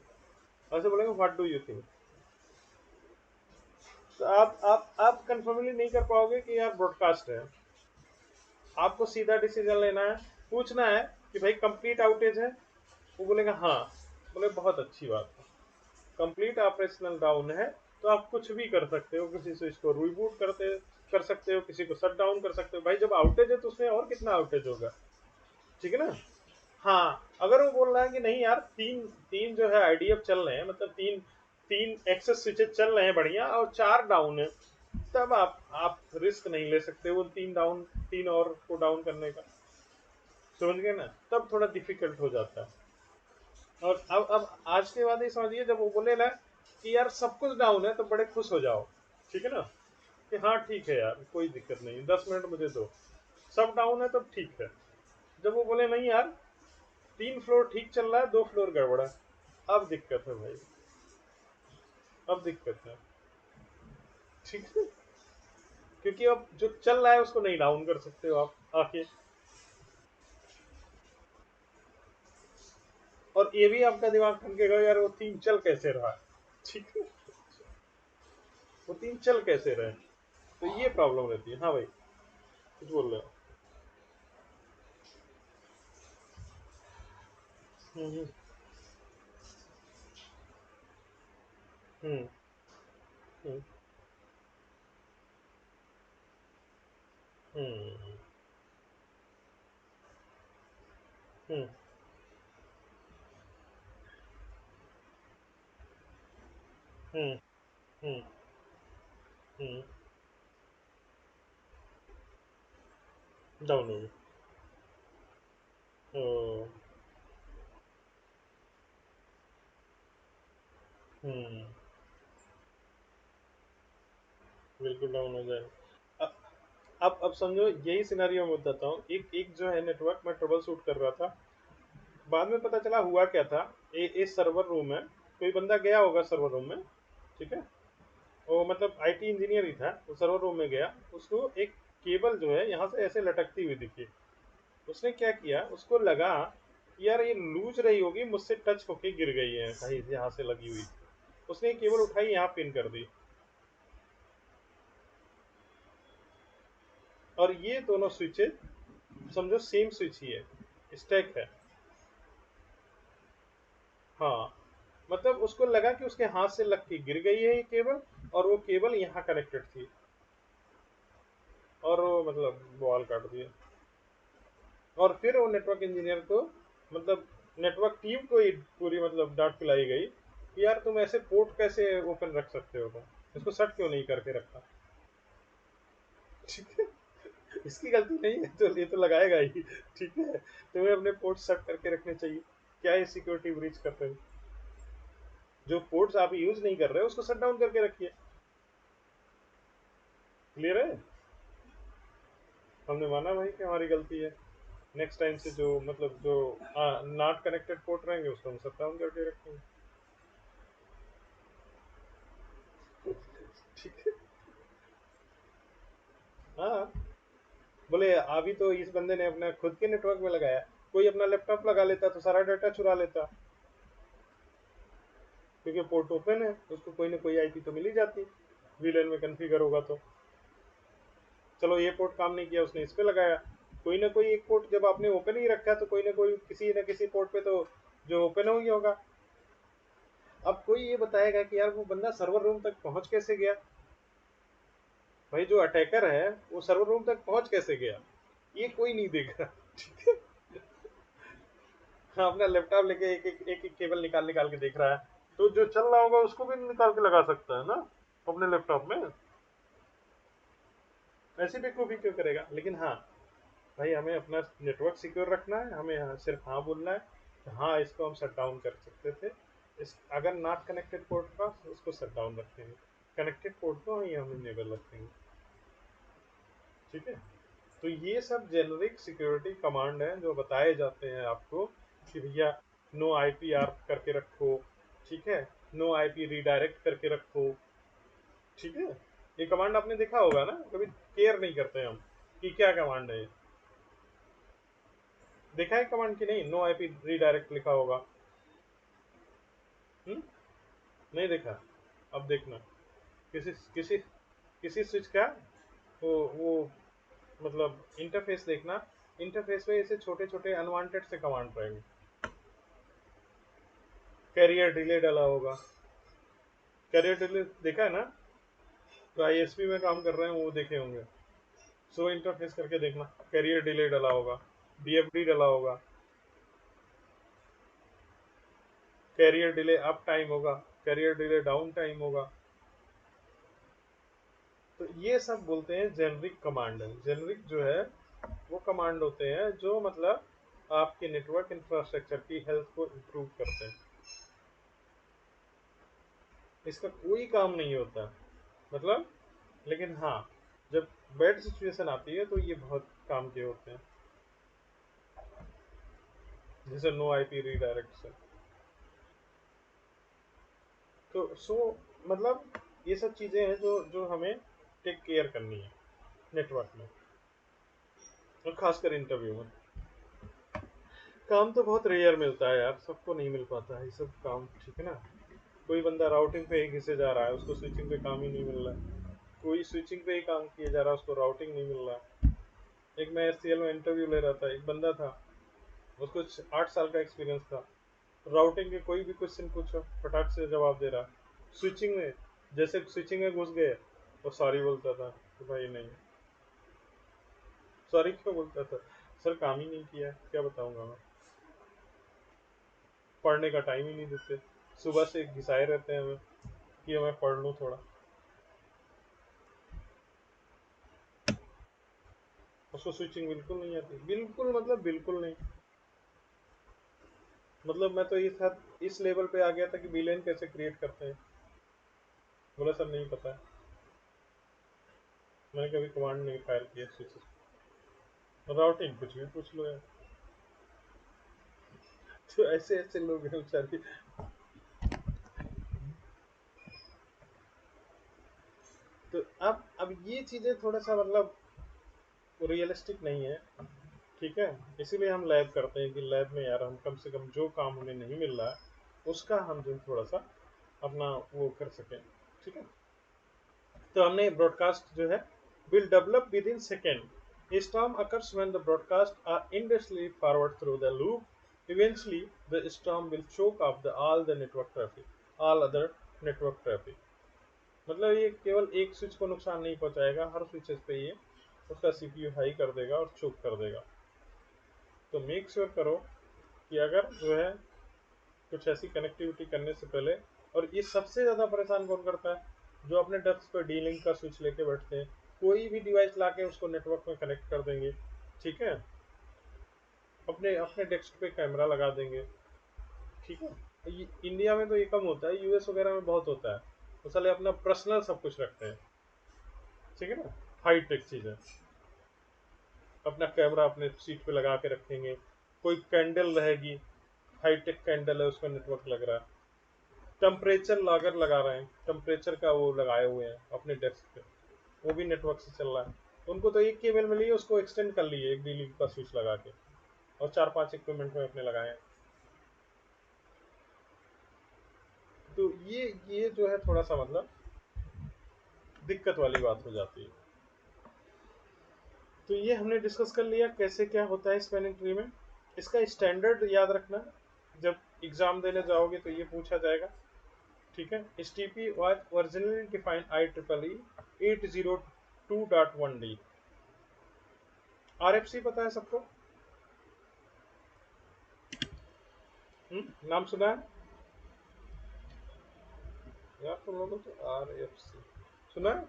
ऐसे बोलेंगे व्हाट डू यू थिंक। तो आप कंफर्मली नहीं कर पाओगे कि यार ब्रॉडकास्ट है। आपको सीधा डिसीजन लेना है, पूछना है कि भाई कंप्लीट आउटेज है, वो बोलेगा हाँ, बोले बहुत अच्छी बात है, कंप्लीट ऑपरेशनल डाउन है, तो आप कुछ भी कर सकते हो, किसी स्विच को रीबूट कर सकते हो, किसी को शट डाउन कर सकते हो। भाई जब आउटेज है तो उसमें और कितना आउटेज होगा, ठीक है ना। हाँ, अगर वो बोल रहा है कि नहीं यार तीन तीन जो है आईडीएफ चल रहे हैं, मतलब तीन तीन एक्सेस स्विचेज चल रहे हैं बढ़िया और 4 डाउन है, तब आप रिस्क नहीं ले सकते वो तीन और को डाउन करने का, समझ गए ना, तब थोड़ा डिफिकल्ट हो जाता है। और अब आज के बाद ये समझिए, जब वो बोले ना कि यार सब कुछ डाउन है तो बड़े खुश हो जाओ, ठीक है ना, कि हाँ ठीक है यार कोई दिक्कत नहीं, 10 मिनट मुझे दो, सब डाउन है तो ठीक है। जब वो बोले नहीं यार 3 फ्लोर ठीक चल रहा है, 2 फ्लोर गड़बड़ है, अब दिक्कत है भाई, अब दिक्कत है, ठीक है, क्योंकि अब जो चल रहा है उसको नहीं डाउन कर सकते हो आप आके। और ये भी आपका दिमाग ठनकेगा यार वो तीन चल कैसे रहा है, ठीक है, वो तीन चल कैसे रहे, तो ये प्रॉब्लम रहती है। हाँ भाई, कुछ बोल रहे हो। हम्म हम्म हम्म हम्म हम्म हम्म हम्म हम्म डाउन हो गई। ओ, हम्म, बिल्कुल डाउन हो जाएगा। अब समझो यही सिनेरियो मैं बताता हूँ, एक एक जो है नेटवर्क में ट्रबल शूट कर रहा था, बाद में पता चला हुआ क्या था। सर्वर रूम है, कोई बंदा गया होगा सर्वर रूम में, ठीक है, वो मतलब आईटी इंजीनियर ही था, वो सर्वर रूम में गया, उसको एक केबल जो है यहाँ से ऐसे लटकती हुई दिखी। उसने क्या किया, उसको लगा कि यार ये लूज रही होगी, मुझसे टच होके गिर गई है कहीं यहाँ से लगी हुई, उसने केबल उठाई यहाँ पिन कर दी, और ये दोनों स्विचेज समझो सेम स्विच ही है, स्टैक है। हाँ, मतलब उसको लगा कि उसके हाथ से लग के गिर गई है ये केबल, और वो केबल यहाँ कनेक्टेड थी, और वो मतलब बॉल काट दिया। और फिर वो नेटवर्क इंजीनियर को, मतलब नेटवर्क टीम को ही पूरी मतलब डांट पिलाई गई कि यार तुम ऐसे पोर्ट कैसे ओपन रख सकते हो, तुम इसको शट क्यों नहीं करके रखा, ठीक है, इसकी गलती नहीं है तो ये तो लगाएगा ही, ठीक है, तुम्हें अपने पोर्ट शट करके रखने चाहिए, क्या ये सिक्योरिटी ब्रीच कर रहे हो, जो पोर्ट्स आप यूज नहीं कर रहे हो उसको शट डाउन करके रखिए। क्लियर है, हमने माना भाई कि हमारी गलती है, नेक्स्ट टाइम से जो मतलब जो नॉट कनेक्टेड पोर्ट रहेंगे उसको हम शट डाउन करके रखेंगे, ठीक है। हाँ, बोले अभी तो इस बंदे ने अपने खुद के नेटवर्क में लगाया, कोई अपना लैपटॉप लगा लेता तो सारा डाटा चुरा लेता, क्योंकि पोर्ट ओपन है, उसको कोई ना कोई आईपी तो मिल ही जाती, वीलन में कॉन्फ़िगर होगा तो। चलो ये पोर्ट काम नहीं किया, उसने इस पे लगाया, कोई ना कोई एक पोर्ट जब आपने ओपन ही रखा है तो कोई ना कोई किसी न किसी पोर्ट पे तो जो ओपन हो ही होगा। अब कोई ये बताएगा कि यार वो बंदा सर्वर रूम तक पहुंच कैसे गया, भाई जो अटैकर है वो सर्वर रूम तक पहुंच कैसे गया, ये कोई नहीं देगा, ठीक है। हाँ, अपना लैपटॉप लेके एक केबल निकाल निकाल के देख रहा है, तो जो चल रहा होगा उसको भी निकाल के लगा सकता है ना अपने लैपटॉप में, ऐसी बेवकूफ़ी क्यों करेगा। लेकिन हाँ भाई, हमें अपना नेटवर्क सिक्योर रखना है, हमें सिर्फ हाँ बोलना है, हाँ इसको हम शट डाउन कर सकते थे, इस अगर नॉट कनेक्टेड पोर्ट का उसको शट डाउन रखेंगे, कनेक्टेड पोर्ट को ही हम इनेबल रखेंगे, ठीक है। तो ये सब जेनरिक सिक्योरिटी कमांड है जो बताए जाते हैं आपको कि भैया नो आईपी आर्क करके रखो, ठीक है, नो आईपी रीडायरेक्ट करके रखो, ठीक है। ये कमांड आपने देखा होगा ना, कभी केयर नहीं करते हम कि क्या कमांड है, देखा है कमांड की नहीं, नो आईपी रीडायरेक्ट लिखा होगा। हम्म, नहीं देखा। अब देखना, किसी किसी किसी स्विच का वो मतलब इंटरफेस देखना, इंटरफेस में ऐसे छोटे छोटे अनवांटेड से कमांड रहेंगे। कैरियर डिले डाला होगा, कैरियर डिले देखा है ना, तो आईएसपी में काम कर रहे हैं वो देखे होंगे। सो इंटरफेस करके देखना, कैरियर डिले डाला होगा, डीएफडी डाला होगा, कैरियर डिले अप टाइम होगा, कैरियर डिले डाउन टाइम होगा। तो ये सब बोलते हैं जेनरिक कमांड है। जेनरिक जो है वो कमांड होते हैं जो मतलब आपके नेटवर्क इंफ्रास्ट्रक्चर की हेल्थ को इम्प्रूव करते हैं। इसका कोई काम नहीं होता मतलब, लेकिन हाँ, जब बैड सिचुएशन आती है तो ये बहुत काम के होते हैं, जैसे नो आईपी रीडायरेक्शन। तो सो मतलब ये सब चीजें हैं जो जो हमें टेक केयर करनी है नेटवर्क में, और खासकर इंटरव्यू में। काम तो बहुत रेयर मिलता है यार, सबको नहीं मिल पाता है ये सब काम, ठीक है ना। कोई बंदा राउटिंग पे ही घिसे जा रहा है, उसको स्विचिंग पे काम ही नहीं मिल रहा है। कोई स्विचिंग पे ही काम किए जा रहा है, उसको राउटिंग नहीं मिल रहा है। एक मैं एससीएल में इंटरव्यू ले रहा था, एक बंदा था, उसको 8 साल का एक्सपीरियंस था। राउटिंग के कोई भी क्वेश्चन पूछो फटाक से जवाब दे रहा। स्विचिंग में, जैसे स्विचिंग में घुस गए वो सॉरी बोलता था कि भाई नहीं। सॉरी क्यों बोलता था? सर काम ही नहीं किया, क्या बताऊंगा मैं। पढ़ने का टाइम ही नहीं देते, सुबह से घिसाए रहते हैं हमें कि मैं पढ़ लूँ थोड़ा। उसको स्विचिंग बिल्कुल नहीं आती, बिल्कुल मतलब बिल्कुल नहीं। मतलब मैं तो इस लेवल पे आ गया था कि विलेन कैसे क्रिएट करते हैं। बोला सर नहीं पता है, मैंने कभी कमांड नहीं फायर किया स्विचेस। राउटिंग कुछ भी पूछ लो यार। तो ऐसे ऐसे लोग हैं बेचारे। तो अब ये चीजें थोड़ा सा मतलब रियलिस्टिक नहीं है, ठीक है। इसीलिए हम लैब करते हैं कि लैब में यार हम कम से कम जो काम हमें नहीं मिल रहा है उसका हम जो थोड़ा सा अपना वो कर सकें, ठीक है। तो हमने ब्रॉडकास्ट जो है will develop within second. A storm occurs when the broadcasts are endlessly forward through the loop. Eventually, the storm will choke off all the network traffic, all other network traffic. मतलब ये केवल एक switch को नुकसान नहीं पहुंचाएगा, हर switches पे ये उसका सीपीयू हाई कर देगा और चोक कर देगा। तो मेक श्योर करो कि अगर जो है कुछ ऐसी कनेक्टिविटी करने से पहले, और ये सबसे ज़्यादा परेशान कौन करता है, जो अपने डेस्क पे डी लिंक का स्विच लेके बैठते हैं, कोई भी डिवाइस लाके उसको नेटवर्क में कनेक्ट कर देंगे, ठीक है। अपने अपने डेस्क पे कैमरा लगा देंगे, ठीक है। इंडिया में तो ये कम होता है, यूएस वगैरह में बहुत होता है। वो साले अपना पर्सनल सब कुछ रखते हैं, ठीक है ना, हाई टेक चीज़ है। अपना कैमरा अपने सीट पे लगा के रखेंगे, कोई कैंडल रहेगी, हाई टेक कैंडल है, उसका नेटवर्क लग रहा है। टेम्परेचर लॉगर लगा रहे हैं, टेम्परेचर का वो लगाए हुए हैं अपने डेस्क पे, वो भी नेटवर्क से चल रहा है। उनको तो एक केबल मिली है, उसको एक्सटेंड कर लिए एक डी का स्विच लगा के, और 4-5 इक्विपमेंट में अपने लगाए हैं। तो ये जो है थोड़ा सा मतलब दिक्कत वाली बात हो जाती है। तो ये हमने डिस्कस कर लिया कैसे क्या होता है स्पैनिंग ट्री में। इसका स्टैंडर्ड याद रखना, जब एग्जाम देने जाओगे तो ये पूछा जाएगा, ठीक है। S T P was originally defined I triple E 802.1D। R F C पता है सबको? नाम सुना है यार तुम लोगों तो? आर एफ सी सुना है?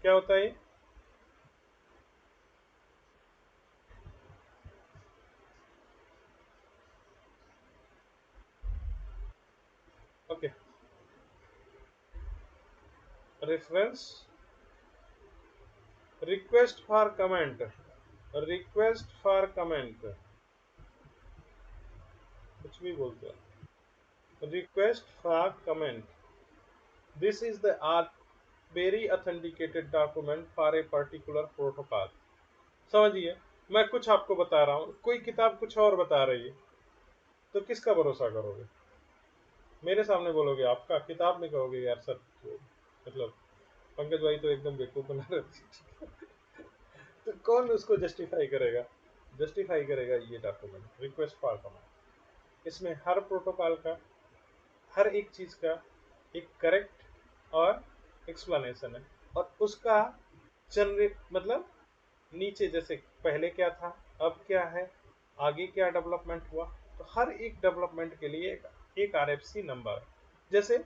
क्या होता है ये? Okay, reference request for comment, request for comment, कुछ भी बोलते हैं, request for comment. This is the very authenticated document for a particular protocol. समझिए, मैं कुछ आपको बता रहा हूँ, कोई किताब कुछ और बता रही है, तो किसका भरोसा करोगे? मेरे सामने बोलोगे आपका, किताब में कहोगे यार सर तो, मतलब पंकज भाई तो एकदम बेवकूफ बना रहे थे। तो कौन उसको जस्टिफाई करेगा? जस्टिफाई करेगा ये डॉक्यूमेंट, रिक्वेस्ट फॉर कमेंट। इसमें हर प्रोटोकॉल का, हर एक चीज का एक करेक्ट और एक्सप्लेनेशन है, और उसका जनरेट मतलब नीचे जैसे पहले क्या था, अब क्या है, आगे क्या डेवलपमेंट हुआ, तो हर एक डेवलपमेंट के लिए एक आरएफसी नंबर है। जैसे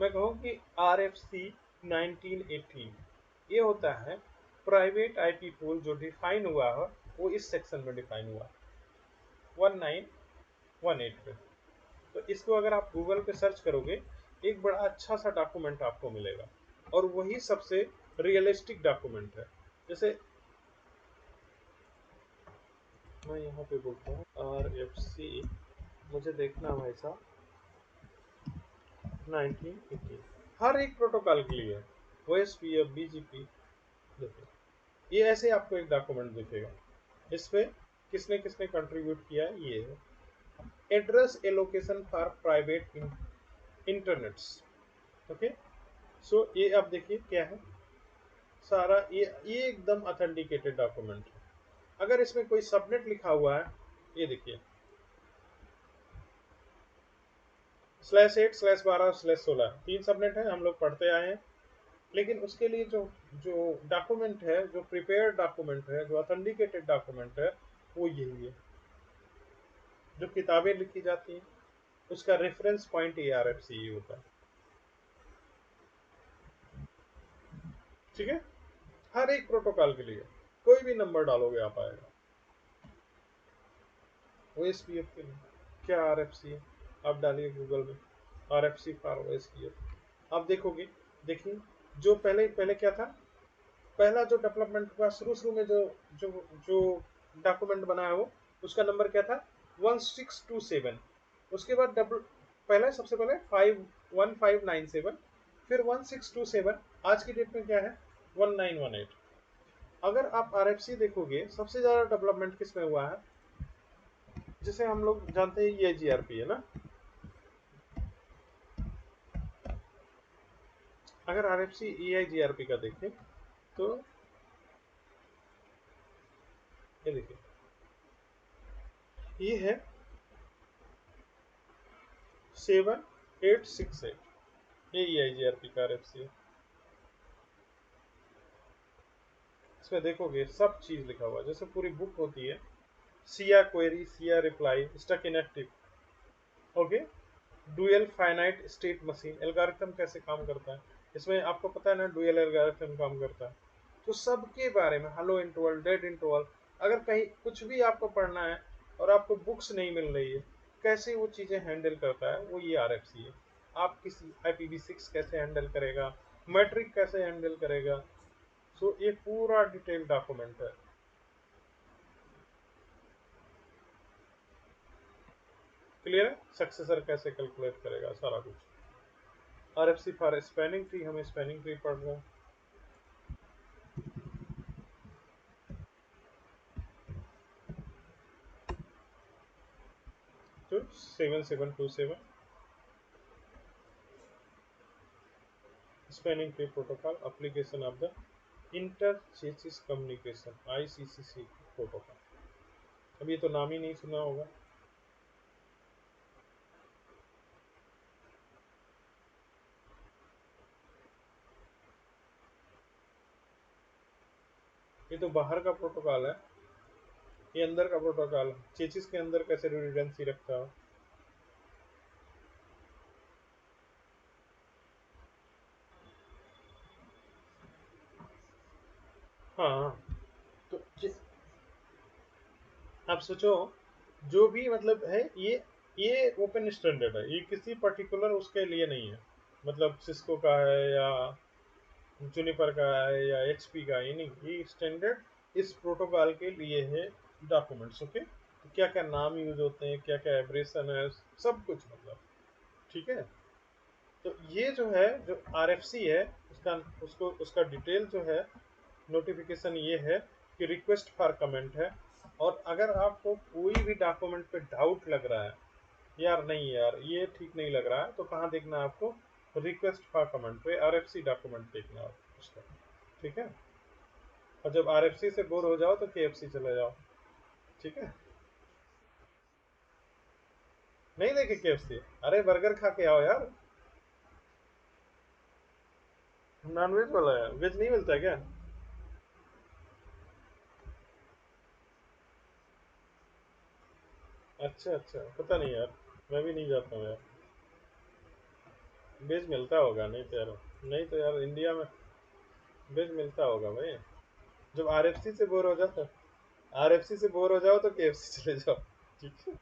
मैं कहूँ कि आरएफसी 1918, ये होता है प्राइवेट आईपी पूल जो डिफाइन हुआ है, वो इस सेक्शन में डिफाइन हुआ 1918 पे। तो इसको अगर आप गूगल पे सर्च करोगे, एक बड़ा अच्छा सा डॉक्यूमेंट आपको मिलेगा, और वही सबसे रियलिस्टिक डॉक्यूमेंट है। जैसे मैं यहाँ पे बोलता हूँ RFC, मुझे देखना भाई साहब 1918, हर एक प्रोटोकॉल के लिए OSPF BGP, देखिए ये ऐसे आपको एक डॉक्यूमेंट दिखेगा। इस पे किसने किसने कंट्रीब्यूट किया है, ये है address allocation for private internets. Okay, so ये आप देखिए क्या है, सारा ये एकदम ऑथेंटिकेटेड डॉक्यूमेंट है। अगर इसमें कोई सबनेट लिखा हुआ है, ये देखिए /8/12/16 तीन सबनेट है, हम लोग पढ़ते आए हैं। लेकिन उसके लिए जो जो डॉक्यूमेंट है, जो प्रिपेयर डॉक्यूमेंट है, जो ऑथेंटिकेटेड डॉक्यूमेंट है, वो यही है। जो किताबें लिखी जाती हैं, उसका रेफरेंस पॉइंट ARFC होता है। ठीक है, हर एक प्रोटोकॉल के लिए कोई भी नंबर डालोगे आप आएगा। OSPF के लिए क्या RFC है, आप डालिए गूगल में RFC फॉर OSPF, आप देखोगे। देखिए जो पहले पहले क्या था, पहला जो डेवलपमेंट हुआ शुरू शुरू में, जो जो जो डॉक्यूमेंट बना है वो, उसका नंबर क्या था 1627। उसके बाद डबल, पहले सबसे पहले 51597, फिर 1627, आज की डेट में क्या है 1918। अगर आप RFC देखोगे, सबसे ज्यादा डेवलपमेंट किस में हुआ है, जिसे हम लोग जानते हैं EIGRP है ना। अगर RFC EIGRP का देखें तो ये देखिए, ये है 7868, ये EIGRP का RFC है। इसमें देखोगे सब चीज लिखा हुआ है, जैसे पूरी बुक होती है, SIA query, SIA reply, stuck in active. Okay, DUAL finite state machine algorithm कैसे काम करता है, इसमें आपको पता है ना डुअल एल्गोरिथम काम करता है। तो सबके बारे में, हेलो इंटरवल, डेड इंटरवल, अगर कहीं कुछ भी आपको पढ़ना है और आपको बुक्स नहीं मिल रही है, कैसे वो चीजें हैंडल करता है, वो ये RFC है। आप किसी IPv6 कैसे हैंडल करेगा, मैट्रिक कैसे हैंडल करेगा, सो ये पूरा डिटेल डॉक्यूमेंट है। क्लियर है, सक्सेसर कैसे कैलकुलेट करेगा, सारा कुछ। RFC फॉर स्पैनिंग ट्री, हमें स्पैनिंग ट्री पढ़ रहे हैं, तो 7727 spanning tree protocol application of the inter chassis communication ICCC protocol. अब ये तो नाम ही नहीं सुना होगा। ये तो बाहर का प्रोटोकॉल है, ये अंदर का प्रोटोकॉल है, चेसिस के अंदर कैसे रिडंडेंसी रखता हो। हाँ, तो आप सोचो, जो भी मतलब है, ये ओपन स्टैंडर्ड है, ये किसी पर्टिकुलर उसके लिए नहीं है, मतलब सिस्को का है या जूनिपर का है या HP का, ये नहीं, ये स्टैंडर्ड इस प्रोटोकॉल के लिए है डॉक्यूमेंट्स। ओके, तो क्या क्या नाम यूज होते हैं, क्या क्या एब्रेशन है, सब कुछ मतलब। ठीक है, तो ये जो है, जो RFC है, उसका उसका डिटेल जो है, नोटिफिकेशन ये है कि रिक्वेस्ट फॉर कमेंट है। और अगर आपको कोई भी डॉक्यूमेंट पे डाउट लग रहा है, यार नहीं यार ये ठीक नहीं लग रहा है, तो कहाँ देखना है आपको? रिक्वेस्ट फॉर कमेंट पे आरएफसी डॉक्यूमेंट देखना है उसका। ठीक है। और जब आरएफसी से बोर हो जाओ तो केएफसी चले जाओ। ठीक है। नहीं देखे केएफसी? अरे बर्गर खा के आओ यार। नॉन वेज वाला है, वेज नहीं मिलता है क्या? अच्छा अच्छा, पता नहीं यार, मैं भी नहीं जाता हूँ यार। वेज मिलता होगा, नहीं तो यार, नहीं तो यार इंडिया में वेज मिलता होगा भाई। जब आरएफसी से बोर हो जाओ, आरएफसी से बोर हो जाओ तो केएफसी चले जाओ। ठीक है।